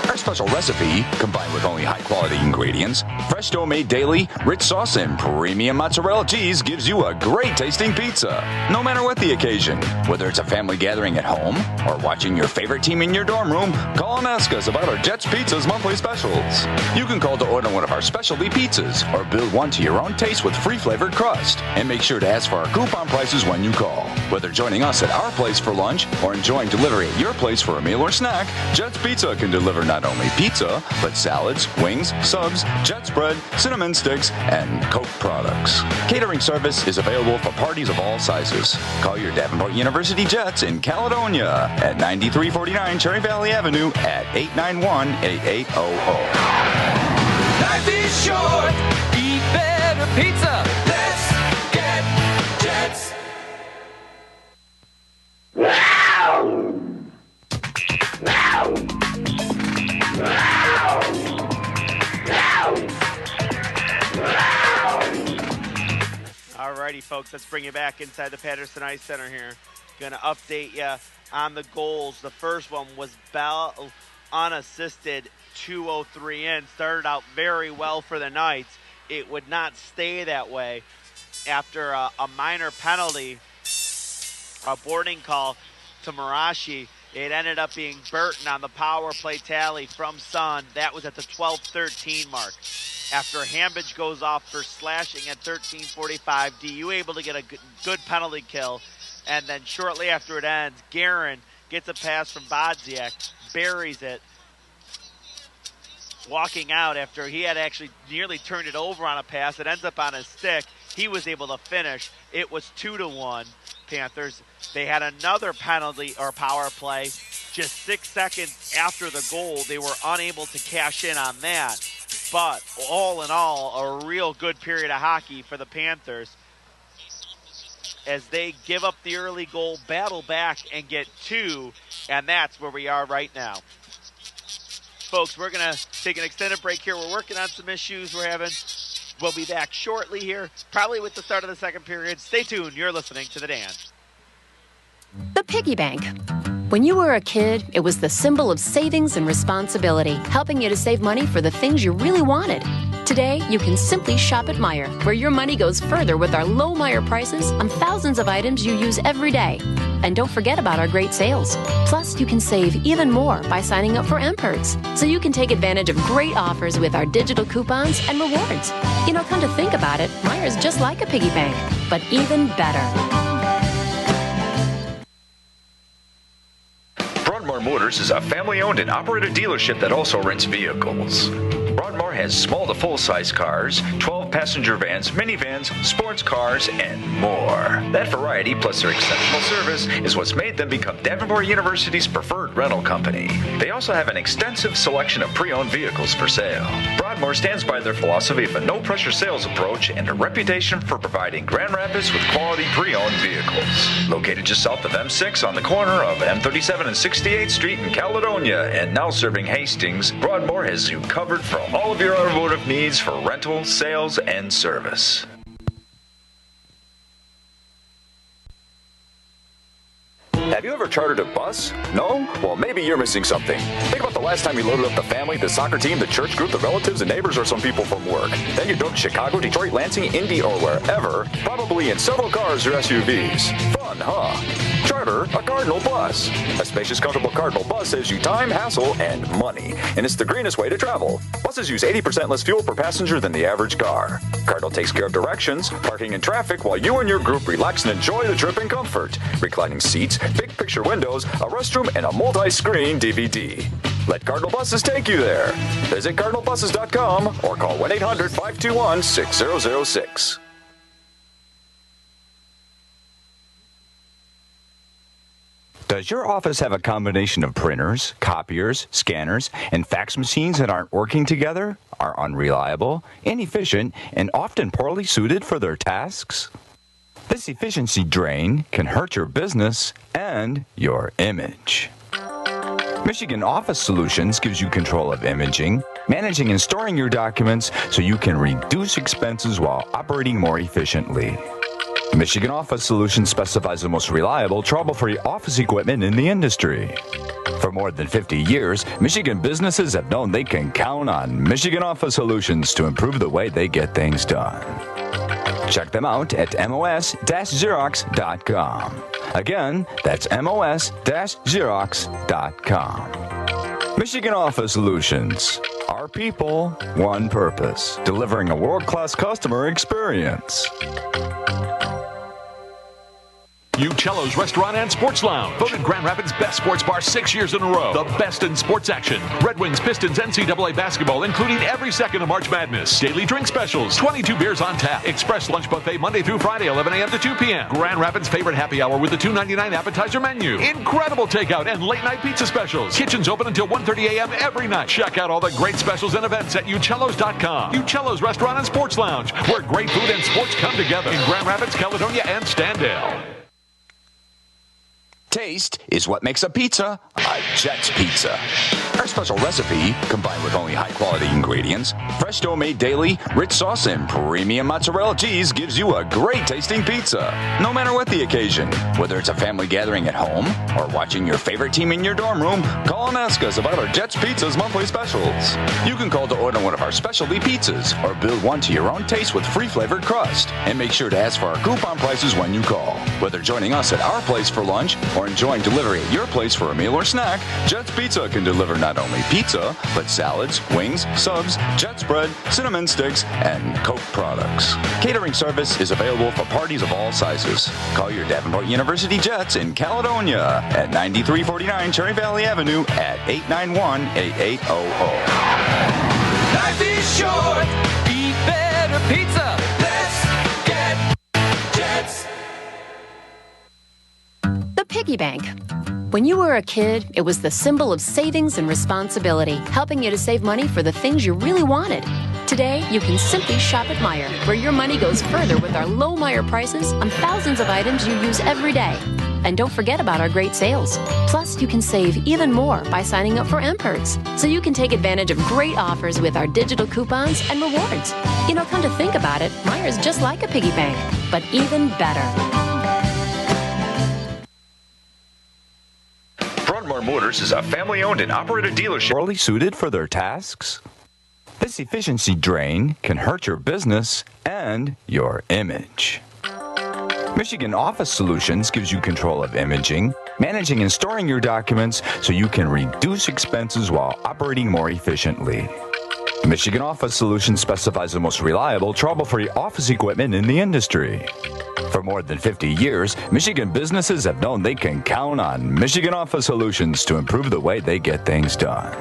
Our special recipe, combined with only high-quality ingredients, fresh dough made daily, rich sauce, and premium mozzarella cheese gives you a great-tasting pizza. No matter what the occasion, whether it's a family gathering at home or watching your favorite team in your dorm room, call and ask us about our Jets Pizza's monthly specials. You can call to order one of our specialty pizzas or build one to your own taste with free-flavored crust. And make sure to ask for our coupon prices when you call. Whether joining us at our place for lunch or enjoying delivery at your place for a meal or snack, Jets Pizza can deliver not only pizza, but salads, wings, subs, jet spread, cinnamon sticks, and Coke products. Catering service is available for parties of all sizes. Call your Davenport University Jets in Caledonia at 9349 Cherry Valley Avenue at 891-8800. Life is short, eat better pizza. Let's get Jets. Alrighty, folks, let's bring you back inside the Patterson Ice Center here. Going to update you on the goals. The first one was Bell unassisted, 2:03 in. Started out very well for the Knights. It would not stay that way after a minor penalty, a boarding call to Marashi. It ended up being Burton on the power play tally from Sun. That was at the 12:13 mark. After Hambidge goes off for slashing at 13:45, DU able to get a good penalty kill. And then shortly after it ends, Guerin gets a pass from Bodziak, buries it, walking out after he had actually nearly turned it over on a pass. It ends up on his stick. He was able to finish. It was 2-1 Panthers. They had another penalty or power play just 6 seconds after the goal. They were unable to cash in on that. But all in all, a real good period of hockey for the Panthers as they give up the early goal, battle back, and get two, and that's where we are right now. Folks, we're going to take an extended break here. We're working on some issues we're having. We'll be back shortly here, probably with the start of the second period. Stay tuned. You're listening to The Dan. The piggy bank. When you were a kid, it was the symbol of savings and responsibility, helping you to save money for the things you really wanted. Today, you can simply shop at Meijer, where your money goes further with our low Meijer prices on thousands of items you use every day. And don't forget about our great sales. Plus, you can save even more by signing up for M-Perks, so you can take advantage of great offers with our digital coupons and rewards. You know, come to think about it, Meijer's just like a piggy bank, but even better. Broadmoor Motors is a family-owned and operated dealership that also rents vehicles. Broadmoor has small to full-size cars, 12-passenger vans, minivans, sports cars, and more. That variety, plus their exceptional service, is what's made them become Davenport University's preferred rental company. They also have an extensive selection of pre-owned vehicles for sale. Broadmoor stands by their philosophy of a no-pressure sales approach and a reputation for providing Grand Rapids with quality pre-owned vehicles. Located just south of M6 on the corner of M37 and 68th Street in Caledonia, and now serving Hastings, Broadmoor has you covered for all of your automotive needs for rental, sales, and service. Have you ever chartered a bus? No? Well, maybe you're missing something. Think about the last time you loaded up the family, the soccer team, the church group, the relatives, and neighbors, or some people from work. Then you drove to Chicago, Detroit, Lansing, Indy, or wherever, probably in several cars or SUVs. Fun, huh? Charter a Cardinal bus. A spacious, comfortable Cardinal bus saves you time, hassle, and money. And it's the greenest way to travel. Buses use 80% less fuel per passenger than the average car. Cardinal takes care of directions, parking, and traffic while you and your group relax and enjoy the trip in comfort. Reclining seats, big picture windows, a restroom, and a multi-screen DVD. Let Cardinal Buses take you there. Visit cardinalbuses.com or call 1-800-521-6006. Does your office have a combination of printers, copiers, scanners, and fax machines that aren't working together, are unreliable, inefficient, and often poorly suited for their tasks? This efficiency drain can hurt your business and your image. Michigan Office Solutions gives you control of imaging, managing and storing your documents so you can reduce expenses while operating more efficiently. Michigan Office Solutions specifies the most reliable, trouble-free office equipment in the industry. For more than 50 years, Michigan businesses have known they can count on Michigan Office Solutions to improve the way they get things done. Check them out at mos-xerox.com. Again, that's mos-xerox.com. Michigan Office Solutions. Our people, one purpose. Delivering a world-class customer experience. Uccello's Restaurant and Sports Lounge. Voted Grand Rapids' best sports bar 6 years in a row. The best in sports action. Red Wings, Pistons, NCAA basketball, including every second of March Madness. Daily drink specials. 22 beers on tap. Express lunch buffet Monday through Friday, 11 a.m. to 2 p.m. Grand Rapids' favorite happy hour with the $2.99 appetizer menu. Incredible takeout and late night pizza specials. Kitchens open until 1:30 a.m. every night. Check out all the great specials and events at uccellos.com. Uccello's Restaurant and Sports Lounge, where great food and sports come together in Grand Rapids, Caledonia, and Standale. Taste is what makes a pizza a Jets pizza. Our special recipe, combined with only high-quality ingredients, fresh dough made daily, rich sauce, and premium mozzarella cheese gives you a great-tasting pizza, no matter what the occasion. Whether it's a family gathering at home or watching your favorite team in your dorm room, call and ask us about our Jets Pizza's monthly specials. You can call to order one of our specialty pizzas or build one to your own taste with free-flavored crust. And make sure to ask for our coupon prices when you call. Whether joining us at our place for lunch or enjoying delivery at your place for a meal or snack, Jets Pizza can deliver not only pizza, but salads, wings, subs, Jets bread, cinnamon sticks, and Coke products. Catering service is available for parties of all sizes. Call your Davenport University Jets in Caledonia at 9349 Cherry Valley Avenue at 891-8800. Life is short. Eat better pizza. Let's get Jets. The piggy bank. When you were a kid, it was the symbol of savings and responsibility, helping you to save money for the things you really wanted. Today, you can simply shop at Meijer, where your money goes further with our low Meijer prices on thousands of items you use every day. And don't forget about our great sales. Plus, you can save even more by signing up for M-Perks, so you can take advantage of great offers with our digital coupons and rewards. You know, come to think about it, Meijer is just like a piggy bank, but even better. Broadmoor Motors is a family-owned and operated dealership poorly suited for their tasks. This efficiency drain can hurt your business and your image. Michigan Office Solutions gives you control of imaging, managing and storing your documents so you can reduce expenses while operating more efficiently. Michigan Office Solutions specifies the most reliable, trouble-free office equipment in the industry. For more than 50 years, Michigan businesses have known they can count on Michigan Office Solutions to improve the way they get things done.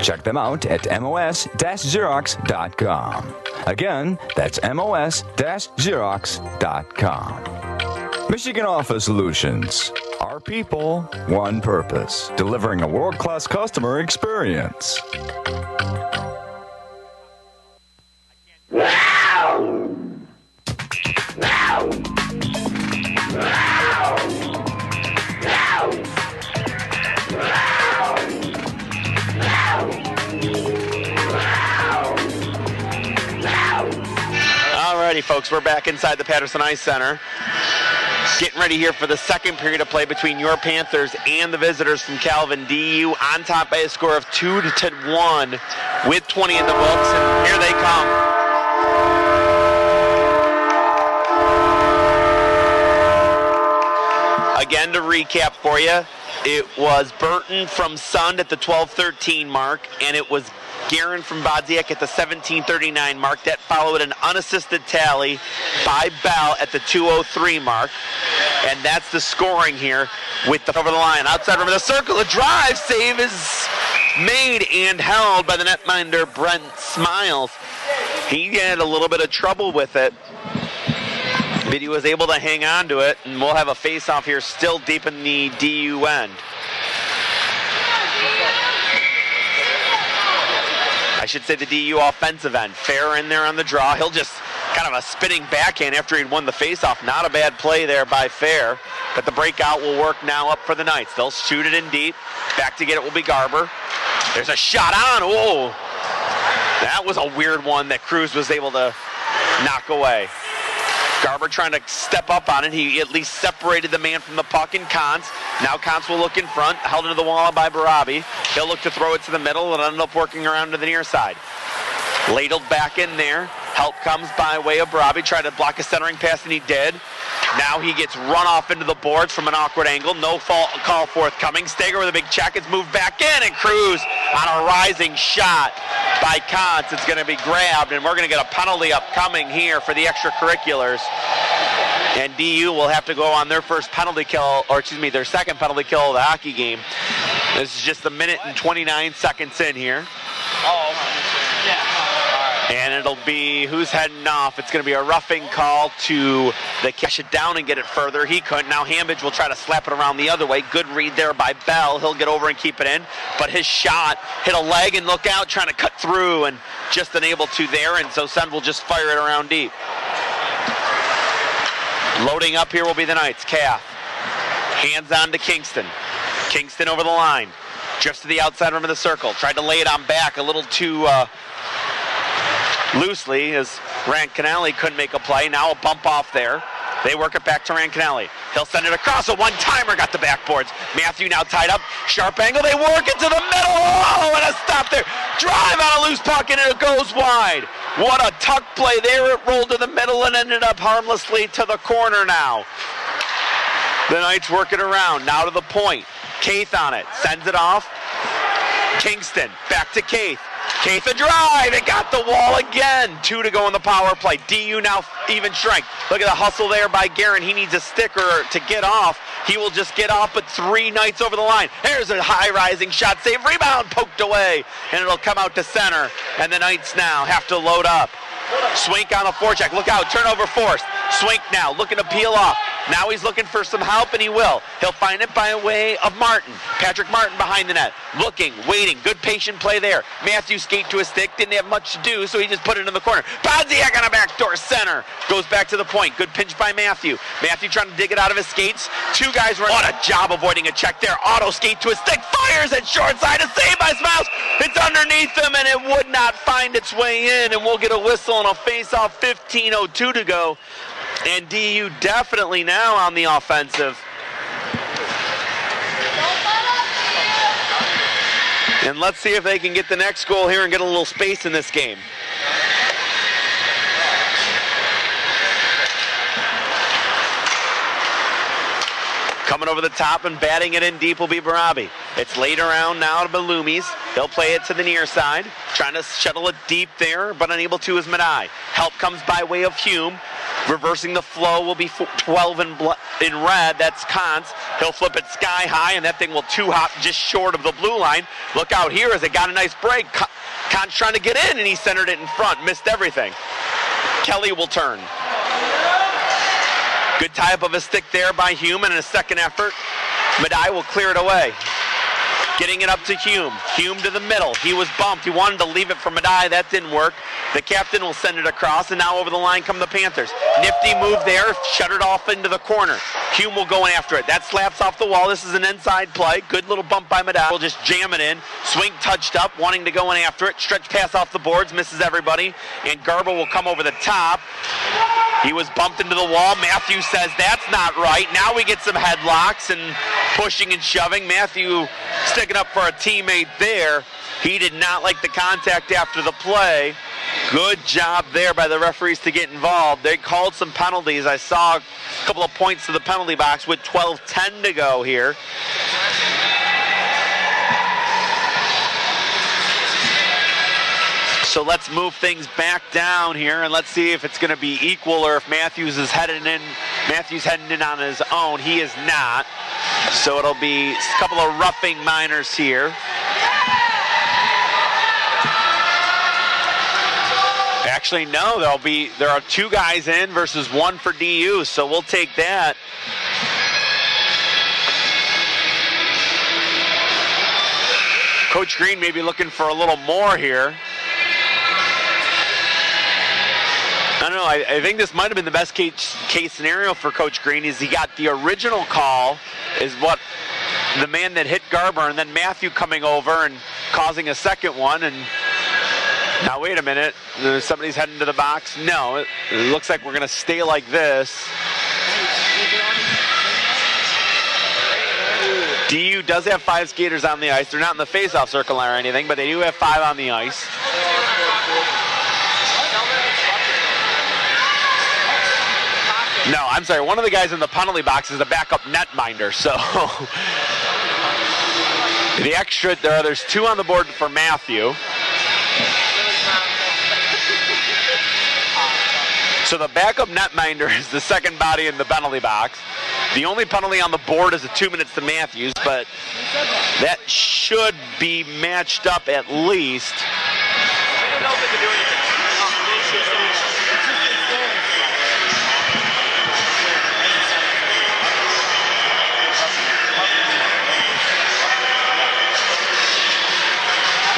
Check them out at mos-xerox.com. Again, that's mos-xerox.com. Michigan Office Solutions. Our people, one purpose. Delivering a world-class customer experience. Alrighty, folks, we're back inside the Patterson Ice Center. Getting ready here for the second period of play between your Panthers and the visitors from Calvin. DU on top by a score of 2-1 with 20 in the books, and here they come. Again, to recap for you, it was Burton from Sund at the 12:13 mark, and it was Guerin from Bodziak at the 17:39 mark. That followed an unassisted tally by Bell at the 2:03 mark. And that's the scoring here with the over the line. Outside rim of the circle, a drive save is made and held by the netminder Brent Smiles. He had a little bit of trouble with it, but he was able to hang on to it, and we'll have a face-off here still deep in the DU end. I should say the DU offensive end. Fair in there on the draw. He'll just kind of a spinning backhand after he'd won the faceoff. Not a bad play there by Fair, but the breakout will work now up for the Knights. They'll shoot it in deep. Back to get it will be Garber. There's a shot on. Oh, that was a weird one that Cruz was able to knock away. Garber trying to step up on it. He at least separated the man from the puck in Kantz. Now Kantz will look in front, held into the wall by Barabi. He'll look to throw it to the middle and end up working around to the near side. Ladled back in there. Help comes by way of Barabi. Tried to block a centering pass and he did. Now he gets run off into the boards from an awkward angle. No call forthcoming. Stager with a big check. It's moved back in, and Cruz on a rising shot by Kantz. It's going to be grabbed, and we're going to get a penalty upcoming here for the extracurriculars. And DU will have to go on their first penalty kill, or excuse me, their second penalty kill of the hockey game. This is just a minute and 29 seconds in here. And it'll be who's heading off. It's going to be a roughing call to the cash it down and get it further. He couldn't. Now Hambidge will try to slap it around the other way. Good read there by Bell. He'll get over and keep it in. But his shot hit a leg and look out, trying to cut through and just unable to there. And so Sund will just fire it around deep. Loading up here will be the Knights. Calf. Hands on to Kingston. Kingston over the line. Drifts to the outside rim of the circle. Tried to lay it on back a little too loosely as Rancanelli couldn't make a play. Now a bump off there. They work it back to Rancanelli. He'll send it across. A one-timer got the backboards. Matthew now tied up. Sharp angle. They work it to the middle. Oh, and a stop there. Drive on a loose puck, and it goes wide. What a tuck play there. It rolled to the middle and ended up harmlessly to the corner now. The Knights work it around. Now to the point. Keith on it. Sends it off. Kingston. Back to Keith. Keith a drive. It got the wall again. 2 to go in the power play. DU now even strength. Look at the hustle there by Guerin. He needs a sticker to get off. He will just get off, but 3 Knights over the line. Here's a high rising shot. Save. Rebound poked away. And it'll come out to center. And the Knights now have to load up. Swink on the forecheck. Look out. Turnover forced. Swink now looking to peel off. Now he's looking for some help, and he will. He'll find it by way of Martin. Patrick Martin behind the net. Looking, waiting. Good patient play there. Matthew skate to his stick. Didn't have much to do, so he just put it in the corner. Bodziak on a backdoor center. Goes back to the point. Good pinch by Matthew. Matthew trying to dig it out of his skates. Two guys run. What a job avoiding a check there. Auto skate to his stick. Fires at short side. A save by Smiles. It's underneath him, and it would not find its way in, and we'll get a whistle and a face-off. 15:02 to go. And DU definitely now on the offensive. And let's see if they can get the next goal here and get a little space in this game. Coming over the top and batting it in deep will be Barabi. It's laid around now to Belumis. They'll play it to the near side. Trying to shuttle it deep there, but unable to is Madai. Help comes by way of Hume. Reversing the flow will be 12 in red. That's Kantz. He'll flip it sky high, and that thing will two-hop just short of the blue line. Look out here as it got a nice break. Kantz trying to get in, and he centered it in front. Missed everything. Kelly will turn. Good tie-up of a stick there by Hume, and in a second effort, Madai will clear it away. Getting it up to Hume. Hume to the middle. He was bumped. He wanted to leave it for Madai. That didn't work. The captain will send it across, and now over the line come the Panthers. Nifty move there. Shut it off into the corner. Hume will go in after it. That slaps off the wall. This is an inside play. Good little bump by Madai. We'll just jam it in. Swing touched up, wanting to go in after it. Stretch pass off the boards. Misses everybody. And Garber will come over the top. He was bumped into the wall. Matthew says that's not right. Now we get some headlocks and pushing and shoving. Matthew sticking up for a teammate there. He did not like the contact after the play. Good job there by the referees to get involved. They called some penalties. I saw a couple of points to the penalty box with 12:10 to go here. So let's move things back down here, and let's see if it's going to be equal or if Matthews is heading in. Matthews heading in on his own. He is not. So it'll be a couple of roughing minors here. Actually, no. There are two guys in versus one for DU. So we'll take that. Coach Green may be looking for a little more here. I don't know, I think this might have been the best case scenario for Coach Green. Is he got the original call, is what the man that hit Garber, and then Matthew coming over and causing a second one. And now wait a minute, somebody's heading to the box. No, it looks like we're going to stay like this. DU does have 5 skaters on the ice. They're not in the face-off circle or anything, but they do have 5 on the ice. No, I'm sorry. One of the guys in the penalty box is a backup netminder. So the extra there's 2 on the board for Matthew. So the backup netminder is the second body in the penalty box. The only penalty on the board is the 2 minutes to Matthews, but that should be matched up at least. I don't know if they can do anything.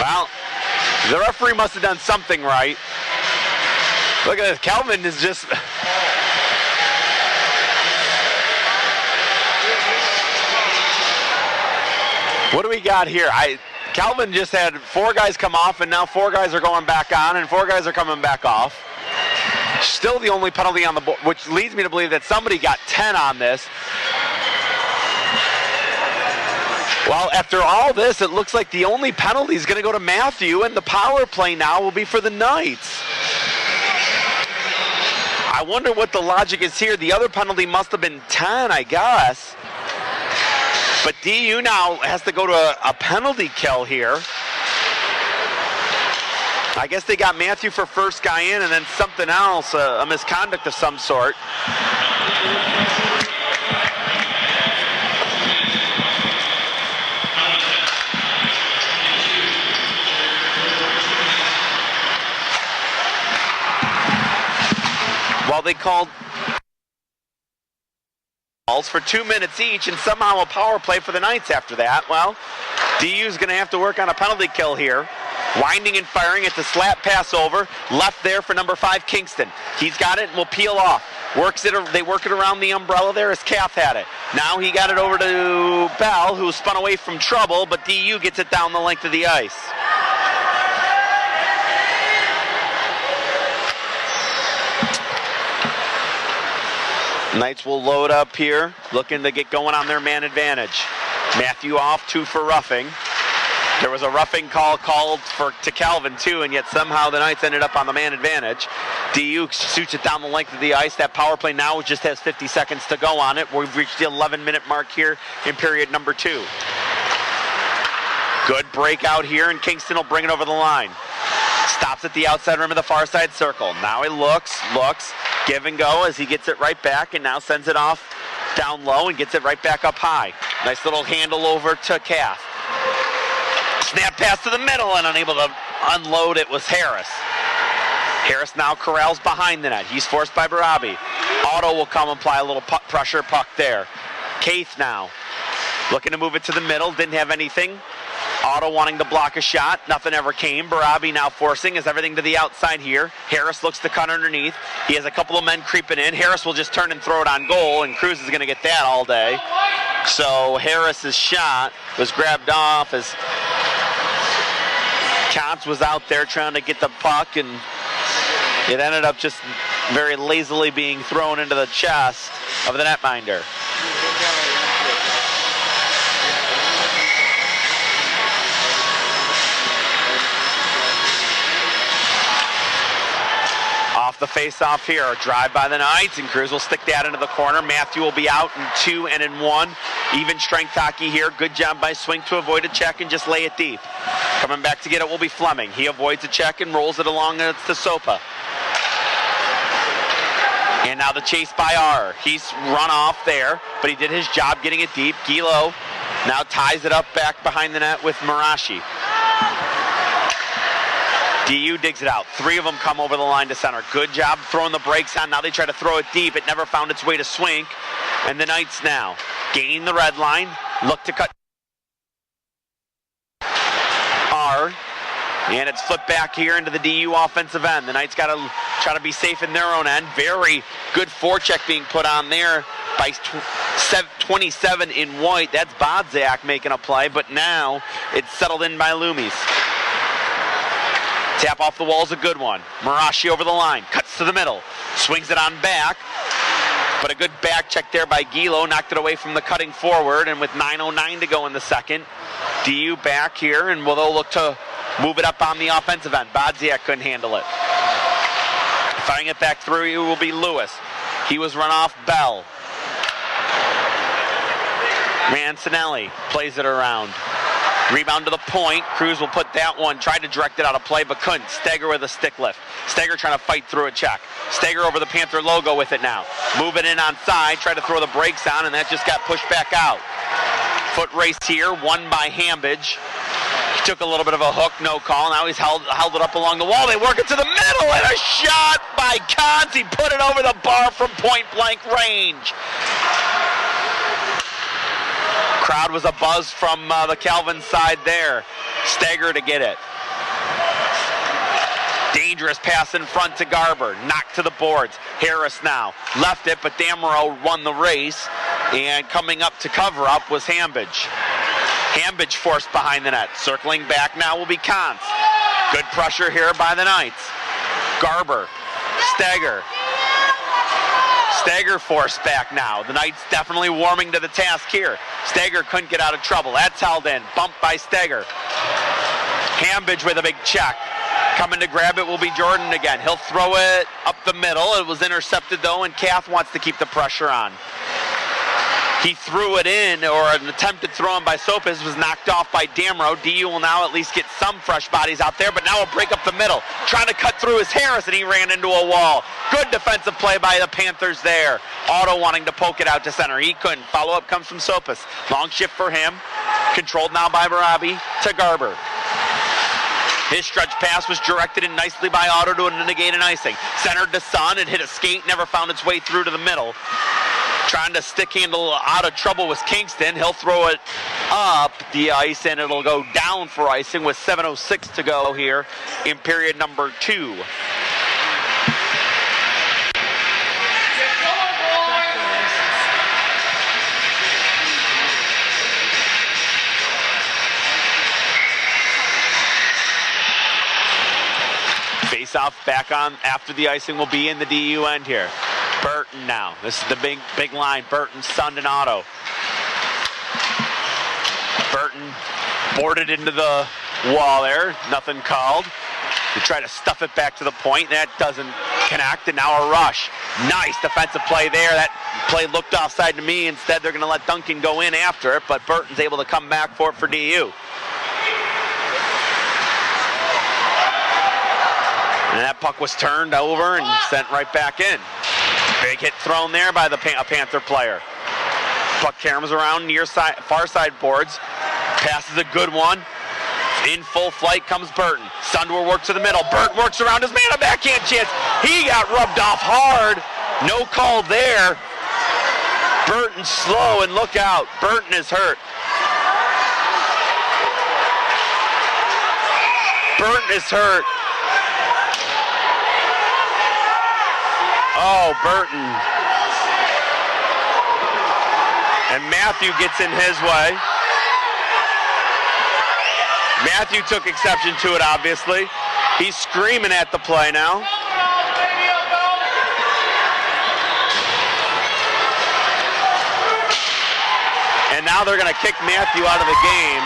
Well, the referee must have done something right. Look at this. Calvin is just... What do we got here? Calvin just had 4 guys come off, and now 4 guys are going back on, and 4 guys are coming back off. Still the only penalty on the board, which leads me to believe that somebody got 10 on this. Well, after all this, it looks like the only penalty is going to go to Matthew, and the power play now will be for the Knights. I wonder what the logic is here. The other penalty must have been 10, I guess. But DU now has to go to a penalty kill here. I guess they got Matthew for first guy in, and then something else, a misconduct of some sort. Well, they called for 2 minutes each, and somehow a power play for the Knights after that. Well, DU's going to have to work on a penalty kill here. Winding and firing. It's a slap pass over. Left there for number 5, Kingston. He's got it and will peel off. They work it around the umbrella there as Kath had it. Now he got it over to Bell, who spun away from trouble, but DU gets it down the length of the ice. Knights will load up here, looking to get going on their man advantage. Matthew off, 2 for roughing. There was a roughing call called to Calvin too, and yet somehow the Knights ended up on the man advantage. DU shoots it down the length of the ice. That power play now just has 50 seconds to go on it. We've reached the 11-minute mark here in period number 2. Good breakout here, and Kingston will bring it over the line. Stops at the outside rim of the far side circle. Now he looks, give and go as he gets it right back, and now sends it off down low and gets it right back up high. Nice little handle over to Kath. Snap pass to the middle, and unable to unload it was Harris. Harris now corrals behind the net. He's forced by Barabi. Otto will come and apply a little pressure puck there. Kath now looking to move it to the middle. Didn't have anything. Otto wanting to block a shot. Nothing ever came. Barabi now forcing as everything to the outside here. Harris looks to cut underneath. He has a couple of men creeping in. Harris will just turn and throw it on goal, and Cruz is going to get that all day. So Harris's shot was grabbed off as Contz was out there trying to get the puck, and it ended up just very lazily being thrown into the chest of the netminder. Off the face-off here, a drive by the Knights, and Cruz will stick that into the corner. Matthew will be out in 2 and in 1. Even strength hockey here. Good job by Swink to avoid a check and just lay it deep. Coming back to get it will be Fleming. He avoids a check and rolls it along to Sopa. And now the chase by R. He's run off there, but he did his job getting it deep. Gilo now ties it up back behind the net with Marashi. DU digs it out. 3 of them come over the line to center. Good job throwing the brakes on. Now they try to throw it deep. It never found its way to Swink. And the Knights now gaining the red line. Look to cut R. And it's flipped back here into the DU offensive end. The Knights got to try to be safe in their own end. Very good forecheck being put on there by 27 in white. That's Bodzak making a play, but now it's settled in by Loomis. Tap off the wall is a good one. Marashi over the line, cuts to the middle, swings it on back, but a good back check there by Gilo, knocked it away from the cutting forward, and with 9:09 to go in the second, DU back here, and they'll look to move it up on the offensive end. Bodziak couldn't handle it. Firing it back through, it will be Lewis. He was run off Bell. Mancinelli plays it around. Rebound to the point. Cruz will put that one. Tried to direct it out of play, but couldn't. Steger with a stick lift. Steger trying to fight through a check. Steger over the Panther logo with it now. Move it in on side. Tried to throw the brakes on, and that just got pushed back out. Foot race here, won by Hambidge. He took a little bit of a hook, no call. Now he's held it up along the wall. They work it to the middle, and a shot by Contz. He put it over the bar from point-blank range. Crowd was abuzz from the Calvin side there. Steger to get it. Dangerous pass in front to Garber. Knocked to the boards. Harris now left it, but Damerow won the race. And coming up to cover up was Hambidge. Hambidge forced behind the net. Circling back now will be Contz. Good pressure here by the Knights. Garber. Steger. Steger forced back now. The Knights definitely warming to the task here. Steger couldn't get out of trouble. That's held in. Bumped by Steger. Hambidge with a big check. Coming to grab it will be Jordan again. He'll throw it up the middle. It was intercepted though, and Kath wants to keep the pressure on. He threw it in, or an attempted throw in by Sopas was knocked off by Damerow. DU will now at least get some fresh bodies out there, but now will break up the middle. Trying to cut through his Harris, and he ran into a wall. Good defensive play by the Panthers there. Otto wanting to poke it out to center. He couldn't. Follow-up comes from Sopas. Long shift for him. Controlled now by Barabi to Garber. His stretch pass was directed in nicely by Otto to negate an icing. Centered to Sun. It hit a skate, never found its way through to the middle. trying to stick handle out of trouble with Kingston. He'll throw it up the ice, and it'll go down for icing with 7:06 to go here in period number 2. Face-off back on after the icing will be in the DU end here. Burton now. This is the big line. Burton, Sundinato. Burton boarded into the wall there. Nothing called. They try to stuff it back to the point. That doesn't connect, and now a rush. Nice defensive play there. That play looked offside to me. Instead, they're going to let Duncan go in after it, but Burton's able to come back for it for DU. And that puck was turned over and sent right back in. Big hit thrown there by the Panther player. Puck caroms around near side, far side boards. Passes a good one. In full flight comes Burton. Sundor works to the middle. Burton works around his man. A backhand chance. He got rubbed off hard. No call there. Burton slow, and look out. Burton is hurt. Burton is hurt. Oh, Burton. And Matthew gets in his way. Matthew took exception to it, obviously. He's screaming at the play now. And now they're going to kick Matthew out of the game.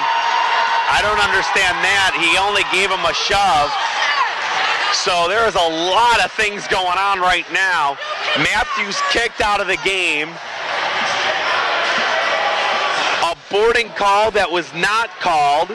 I don't understand that. He only gave him a shove. So there is a lot of things going on right now. Matthews kicked out of the game. A boarding call that was not called.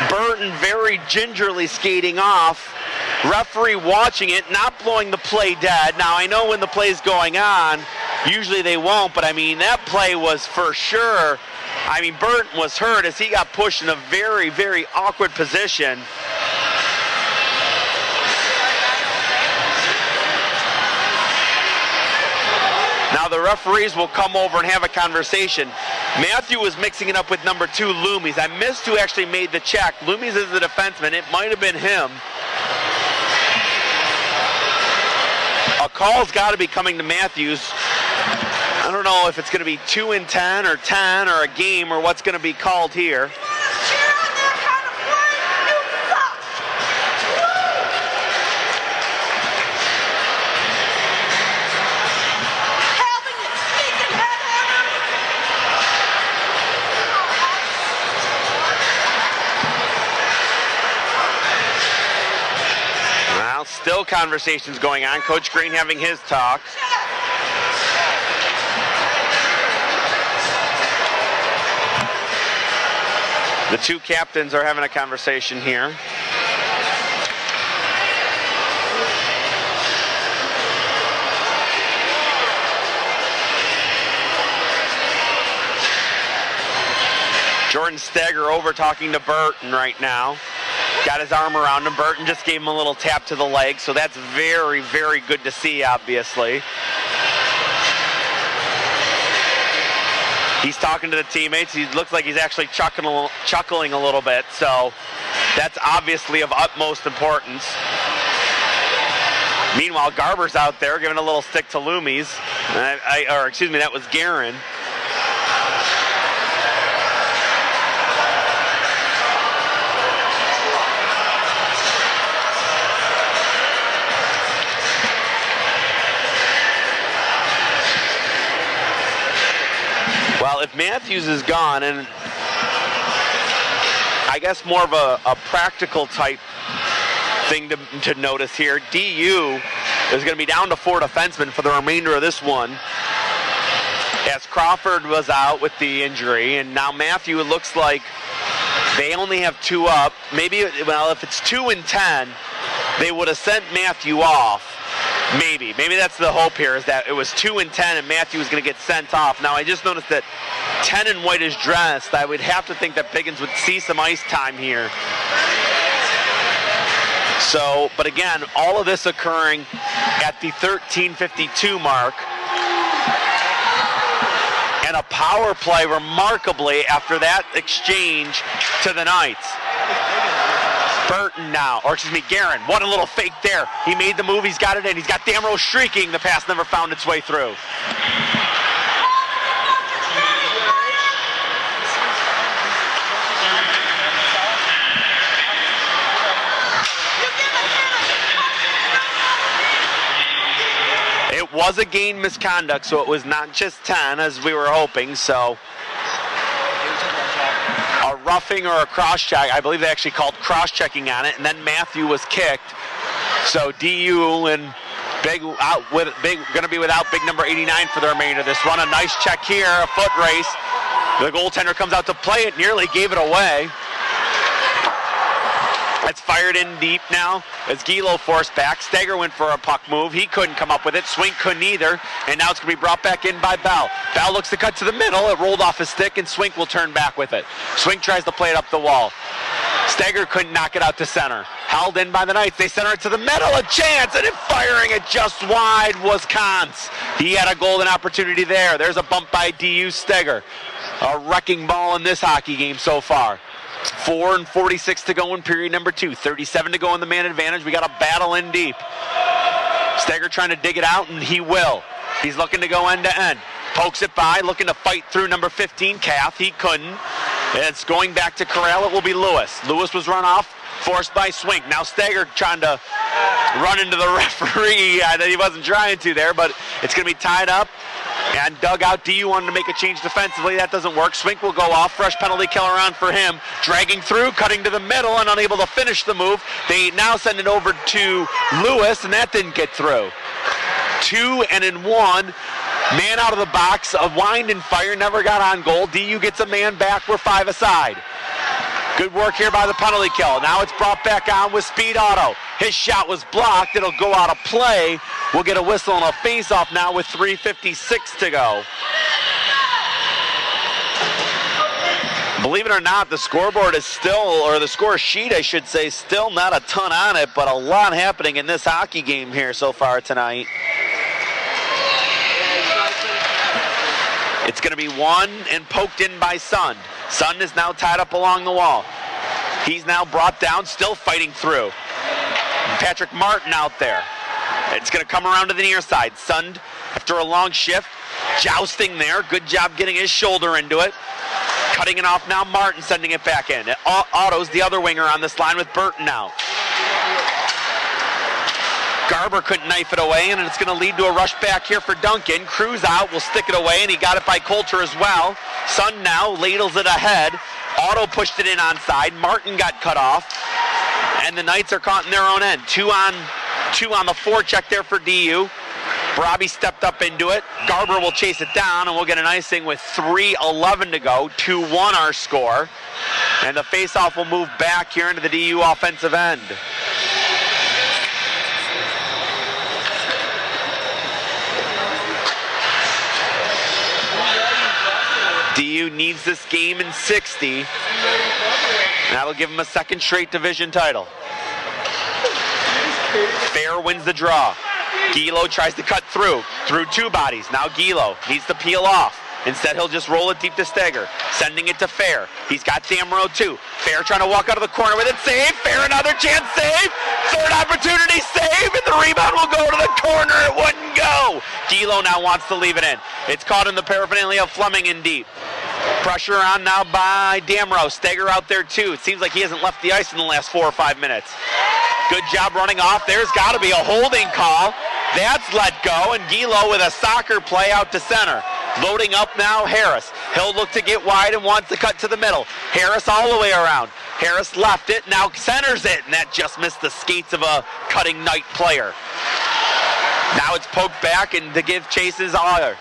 Burton very gingerly skating off. Referee watching it, not blowing the play dead. Now I know when the play's going on, usually they won't, but I mean that play was for sure. I mean Burton was hurt as he got pushed in a very, very awkward position. Now the referees will come over and have a conversation. Matthew was mixing it up with number 2, Loomis. I missed who actually made the check. Loomis is the defenseman. It might have been him. A call's got to be coming to Matthews. I don't know if it's going to be 2 and 10 or 10 or a game or what's going to be called here. Still conversations going on. Coach Green having his talk. The two captains are having a conversation here. Jordan Steger over talking to Burton right now. Got his arm around him. Burton just gave him a little tap to the leg, so that's very, very good to see, obviously. He's talking to the teammates. He looks like he's actually chuckling a little bit, so that's obviously of utmost importance. Meanwhile, Garber's out there giving a little stick to Loomis. That was Guerin. Well, if Matthews is gone, and I guess more of a practical type thing to notice here, DU is going to be down to 4 defensemen for the remainder of this one, as Crawford was out with the injury, and now Matthew, it looks like they only have 2 up. Maybe, well, if it's 2 and 10, they would have sent Matthew off. Maybe that's the hope here, is that it was 2 and 10 and Matthew was going to get sent off. Now I just noticed that 10 in white is dressed. I would have to think that Biggins would see some ice time here. So, but again, all of this occurring at the 13:52 mark. and a power play remarkably after that exchange to the Knights. Burton now, or excuse me, Guerin. What a little fake there. He made the move, he's got it in. He's got Damrow shrieking. The pass never found its way through. It was a game misconduct, so it was not just 10 as we were hoping, so a roughing or a cross-check. I believe they actually called cross-checking on it, and then Matthew was kicked. So DU and big out with big going to be without big number 89 for the remainder of this run. A nice check here, a foot race. The goaltender comes out to play it, nearly gave it away. It's fired in deep now as Gilo forced back. Steger went for a puck move. He couldn't come up with it. Swink couldn't either. And now it's going to be brought back in by Bell. Bell looks to cut to the middle. It rolled off his stick, and Swink will turn back with it. Swink tries to play it up the wall. Steger couldn't knock it out to center. Held in by the Knights. They center it to the middle. A chance, and firing it just wide was Kantz. He had a golden opportunity there. There's a bump by DU Steger. A wrecking ball in this hockey game so far. 4:46 to go in period number 2. 37 to go in the man advantage. We got a battle in deep. Steger trying to dig it out, and he will. He's looking to go end to end. Pokes it by, looking to fight through number 15, Kath. He couldn't. It's going back to Corral. It will be Lewis. Lewis was run off, forced by Swink. Now Steger trying to run into the referee. He wasn't trying to there, but it's going to be tied up and dug out. DU wanted to make a change defensively. That doesn't work. Swink will go off. Fresh penalty killer on for him. Dragging through, cutting to the middle, and unable to finish the move. They now send it over to Lewis, and that didn't get through. 2 and in 1. Man out of the box. A wind and fire. Never got on goal. DU gets a man back. We're 5 aside. Good work here by the penalty kill. Now it's brought back on with Speed Auto. His shot was blocked. It'll go out of play. We'll get a whistle and a face-off now with 3:56 to go. Believe it or not, the scoreboard is still, or the score sheet, I should say, still not a ton on it, but a lot happening in this hockey game here so far tonight. It's going to be won and poked in by Sund. Sund is now tied up along the wall. He's now brought down, still fighting through. Patrick Martin out there. It's going to come around to the near side. Sund, after a long shift, jousting there. Good job getting his shoulder into it. Cutting it off now, Martin sending it back in. Otto's the other winger on this line with Burton now. Garber couldn't knife it away, and it's going to lead to a rush back here for Duncan. Cruz out, will stick it away, and he got it by Coulter as well. Sund now ladles it ahead. Otto pushed it in onside. Martin got cut off, and the Knights are caught in their own end. 2 on the forecheck there for DU. Robbie stepped up into it. Garber will chase it down, and we'll get an icing with 3:11 to go. 2-1 our score, and the faceoff will move back here into the DU offensive end. DU needs this game in 60. That'll give him a second straight division title. Fair wins the draw. Gilo tries to cut through 2 bodies. Now Gilo needs to peel off. Instead, he'll just roll it deep to Steger, sending it to Fair. He's got Damrow too. Fair trying to walk out of the corner with it. Save. Fair, another chance. Save. Third opportunity. Save. And the rebound will go to the corner. It wouldn't go. Gilo now wants to leave it in. It's caught in the paraphernalia of Fleming in deep. Pressure on now by Damrow. Steger out there too. It seems like he hasn't left the ice in the last 4 or 5 minutes. Good job running off. There's got to be a holding call. That's let go, and Gilo with a soccer play out to center. Loading up now, Harris. He'll look to get wide and wants to cut to the middle. Harris all the way around. Harris left it, now centers it, and that just missed the skates of a cutting Knight player. Now it's poked back, and to give chases Otter.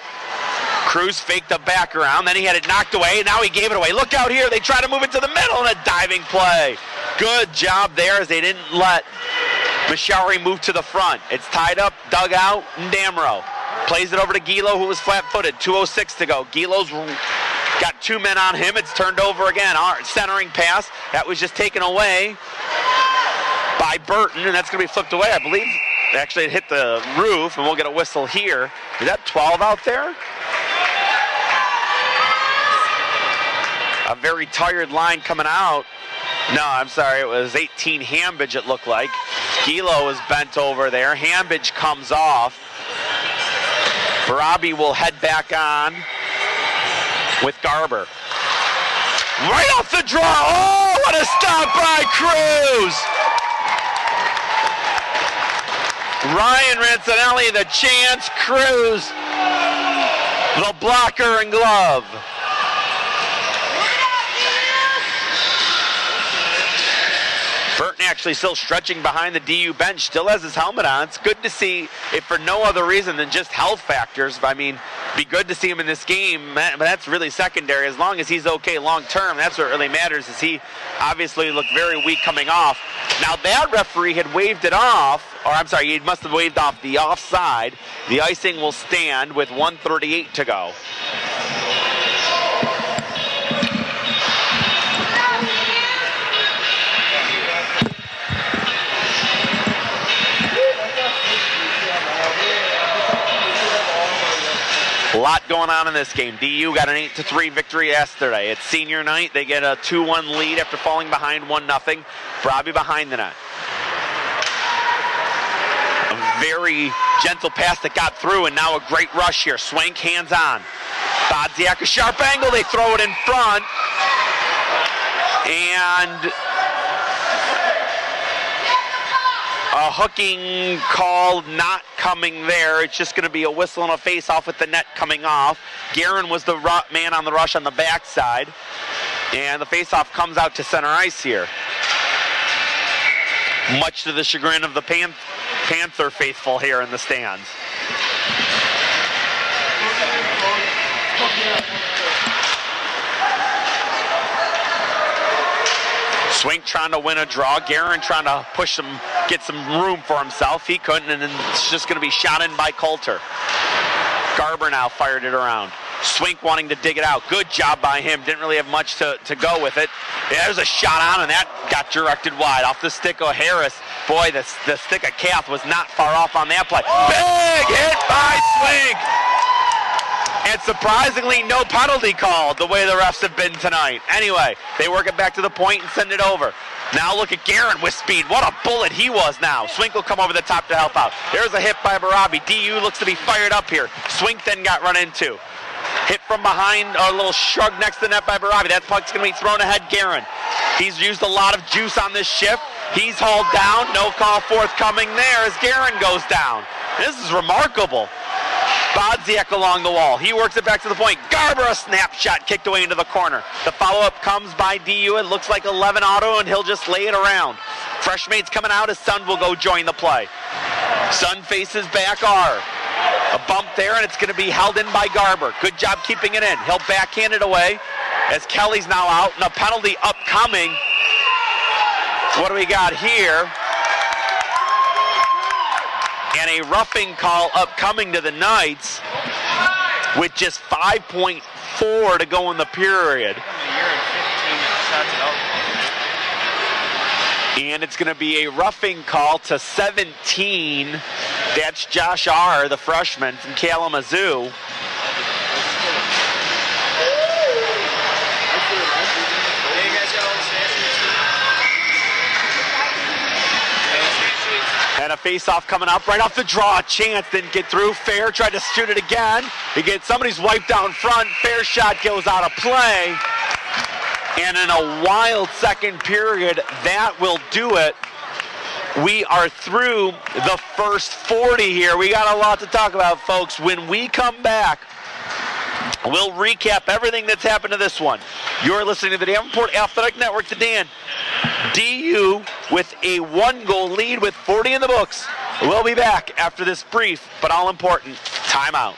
Cruz faked the back around, then he had it knocked away, and now he gave it away. Look out here, they try to move it to the middle, and a diving play. Good job there as they didn't let Mashari move to the front. It's tied up, dug out, and Damrow plays it over to Gilo, who was flat-footed. 2:06 to go. Gilo's got 2 men on him. It's turned over again. Our centering pass, that was just taken away by Burton, and that's going to be flipped away, I believe. Actually, it hit the roof, and we'll get a whistle here. Is that 12 out there? A very tired line coming out. No, I'm sorry, it was 18 Hambidge, it looked like. Gilo is bent over there. Hambidge comes off. Barabi will head back on with Garber. Right off the draw. Oh, what a stop by Cruz. Ryan Rancinelli, the chance. Cruz, the blocker and glove. Burton actually still stretching behind the DU bench, still has his helmet on. It's good to see, if for no other reason than just health factors. I mean, be good to see him in this game, but that's really secondary. As long as he's okay long term, that's what really matters, is he obviously looked very weak coming off. Now that referee had waved it off, or I'm sorry, he must have waved off the offside. The icing will stand with 1:38 to go. A lot going on in this game. DU got an 8-3 victory yesterday. It's senior night. They get a 2-1 lead after falling behind 1-0. Barabi behind the net. A very gentle pass that got through, and now a great rush here. Swank hands on. Bodziak, a sharp angle. They throw it in front. And a hooking call not coming there. It's just going to be a whistle and a face-off with the net coming off. Guerin was the man on the rush on the backside. And the face-off comes out to center ice here. Much to the chagrin of the Panther faithful here in the stands. Swink trying to win a draw. Guerin trying to push him, get some room for himself. He couldn't, and then it's just going to be shot in by Coulter. Garber now fired it around. Swink wanting to dig it out. Good job by him. Didn't really have much to go with it. Yeah, there's a shot on, and that got directed wide off the stick of Harris. Boy, the stick of Kath was not far off on that play. Big hit by Swink! And surprisingly, no penalty called the way the refs have been tonight. Anyway, they work it back to the point and send it over. Now look at Guerin with speed. What a bullet he was now. Swink will come over the top to help out. There's a hit by Barabi. DU looks to be fired up here. Swink then got run into. Hit from behind, a little shrug next to the net by Barabi. That puck's going to be thrown ahead, Guerin. He's used a lot of juice on this shift. He's hauled down. No call forthcoming there as Guerin goes down. This is remarkable. Bodziak along the wall. He works it back to the point. Garber, a snapshot kicked away into the corner. The follow-up comes by DU. It looks like 11 auto, and he'll just lay it around. Freshmate's coming out. His son will go join the play. Son faces back R. A bump there, and it's going to be held in by Garber. Good job keeping it in. He'll backhand it away as Kelly's now out, and a penalty upcoming. What do we got here? And a roughing call upcoming to the Knights with just 5.4 to go in the period. And it's going to be a roughing call to 17. That's Josh R., the freshman from Kalamazoo. And a face-off coming up right off the draw. Chance didn't get through. Fair tried to shoot it again. Somebody's wiped down front. Fair shot goes out of play. And in a wild second period, that will do it. We are through the first 40 here. We got a lot to talk about, folks. When we come back, we'll recap everything that's happened to this one. You're listening to the Davenport Athletic Network. The Dan. DU with a 1-goal lead with 40 in the books. We'll be back after this brief but all important timeout.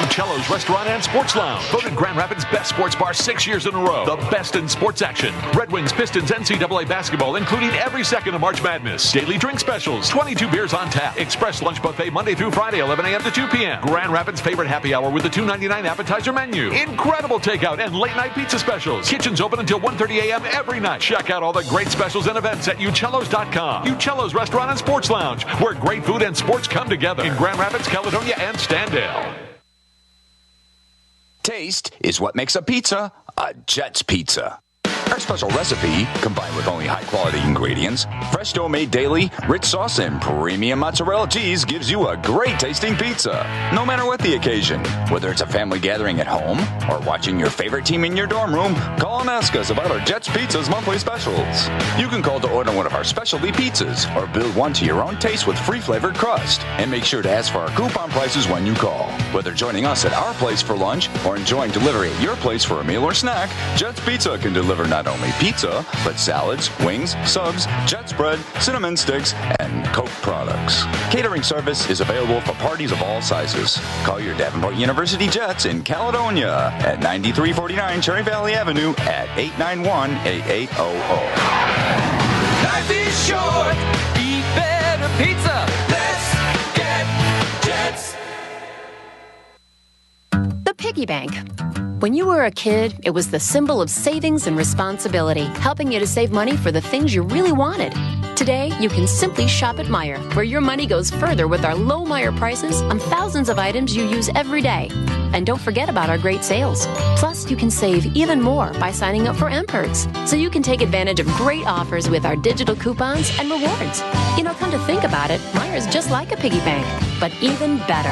Uccello's Restaurant and Sports Lounge. Voted Grand Rapids Best Sports Bar 6 years in a row. The best in sports action. Red Wings, Pistons, NCAA basketball, including every second of March Madness. Daily drink specials. 22 beers on tap. Express lunch buffet Monday through Friday, 11 a.m. to 2 p.m. Grand Rapids' favorite happy hour with the $2.99 appetizer menu. Incredible takeout and late night pizza specials. Kitchens open until 1:30 a.m. every night. Check out all the great specials and events at Uccello's.com. Uccello's Restaurant and Sports Lounge, where great food and sports come together in Grand Rapids, Caledonia, and Standale. Taste is what makes a pizza a Jets pizza. Our special recipe, combined with only high-quality ingredients, fresh dough made daily, rich sauce, and premium mozzarella cheese gives you a great-tasting pizza. No matter what the occasion, whether it's a family gathering at home or watching your favorite team in your dorm room, call and ask us about our Jets Pizza's monthly specials. You can call to order one of our specialty pizzas or build one to your own taste with free-flavored crust. And make sure to ask for our coupon prices when you call. Whether joining us at our place for lunch or enjoying delivery at your place for a meal or snack, Jets Pizza can deliver not only pizza, but salads, wings, subs, Jets bread, cinnamon sticks, and Coke products. Catering service is available for parties of all sizes. Call your Davenport University Jets in Caledonia at 9349 Cherry Valley Avenue at 891-8800. Life is short. Eat better pizza. Let's get Jets. The piggy bank. When you were a kid, it was the symbol of savings and responsibility, helping you to save money for the things you really wanted. Today, you can simply shop at Meijer, where your money goes further with our low Meijer prices on thousands of items you use every day. And don't forget about our great sales. Plus, you can save even more by signing up for M-Perks, so you can take advantage of great offers with our digital coupons and rewards. You know, come to think about it, Meijer is just like a piggy bank, but even better.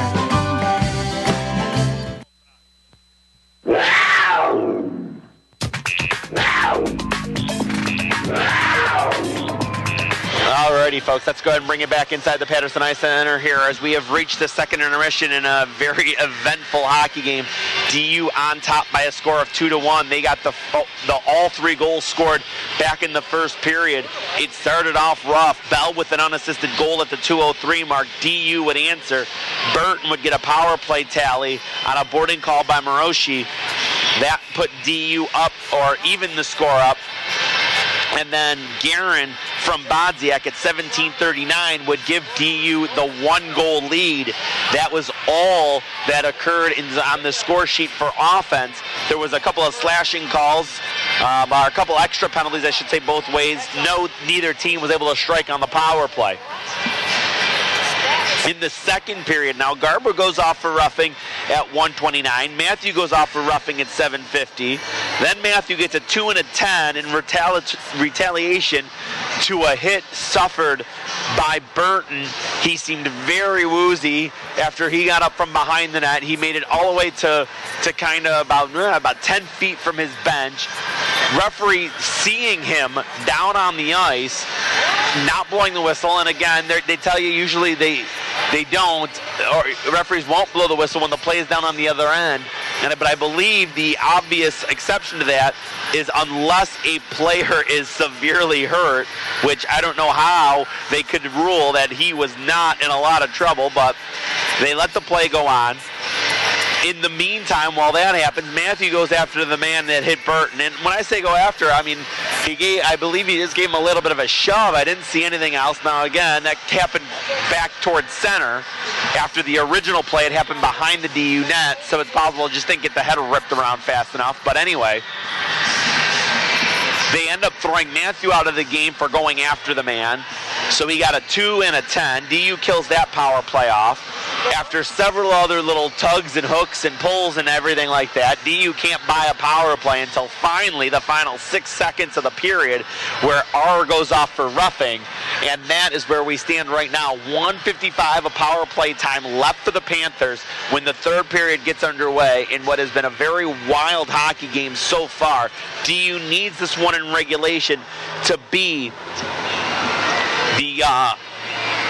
Alrighty, folks, let's go ahead and bring it back inside the Patterson Ice Center here as we have reached the second intermission in a very eventful hockey game. DU on top by a score of 2-1. They got the all three goals scored back in the first period. It started off rough. Bell with an unassisted goal at the 2:03 mark. DU would answer. Burton would get a power play tally on a boarding call by Moroshi. That put DU up, or even the score up. And then Guerin from Bodziak at 17:39 would give DU the 1-goal lead. That was all that occurred on the score sheet for offense. There was a couple of slashing calls, or a couple extra penalties, I should say, both ways. Neither team was able to strike on the power play. In the second period, now Garber goes off for roughing at 1:29. Matthew goes off for roughing at 7:50. Then Matthew gets a 2 and a 10 in retaliation to a hit suffered by Burton. He seemed very woozy after he got up from behind the net. He made it all the way to kind of about 10 feet from his bench. Referee seeing him down on the ice, not blowing the whistle, and again, they tell you usually they don't, or referees won't blow the whistle when the play is down on the other end. But I believe the obvious exception to that is unless a player is severely hurt, which I don't know how they could rule that he was not in a lot of trouble, but they let the play go on. In the meantime, while that happens, Matthew goes after the man that hit Burton. And when I say go after, I mean, I believe he just gave him a little bit of a shove. I didn't see anything else. Now, again, that happened back towards center. After the original play, it happened behind the DU net, so it's possible it just didn't get the head ripped around fast enough. But anyway, they end up throwing Matthew out of the game for going after the man. So he got a 2 and a 10. DU kills that power play off. After several other little tugs and hooks and pulls and everything like that, DU can't buy a power play until finally the final 6 seconds of the period, where R goes off for roughing. And that is where we stand right now. 1:55 of power play time left for the Panthers when the third period gets underway in what has been a very wild hockey game so far. DU needs this one in regulation to be the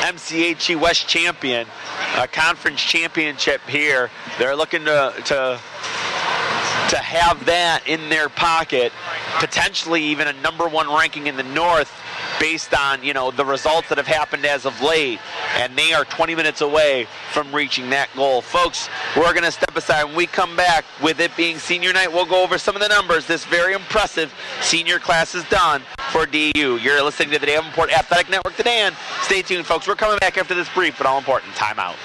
MCHE West champion, a conference championship here. They're looking to to have that in their pocket, potentially even a number 1 ranking in the North based on, the results that have happened as of late, and they are 20 minutes away from reaching that goal. Folks, we're going to step aside. When we come back, with it being senior night, we'll go over some of the numbers this very impressive senior class has done for DU. You're listening to the Davenport Athletic Network today, and stay tuned, folks. We're coming back after this brief but all-important timeout.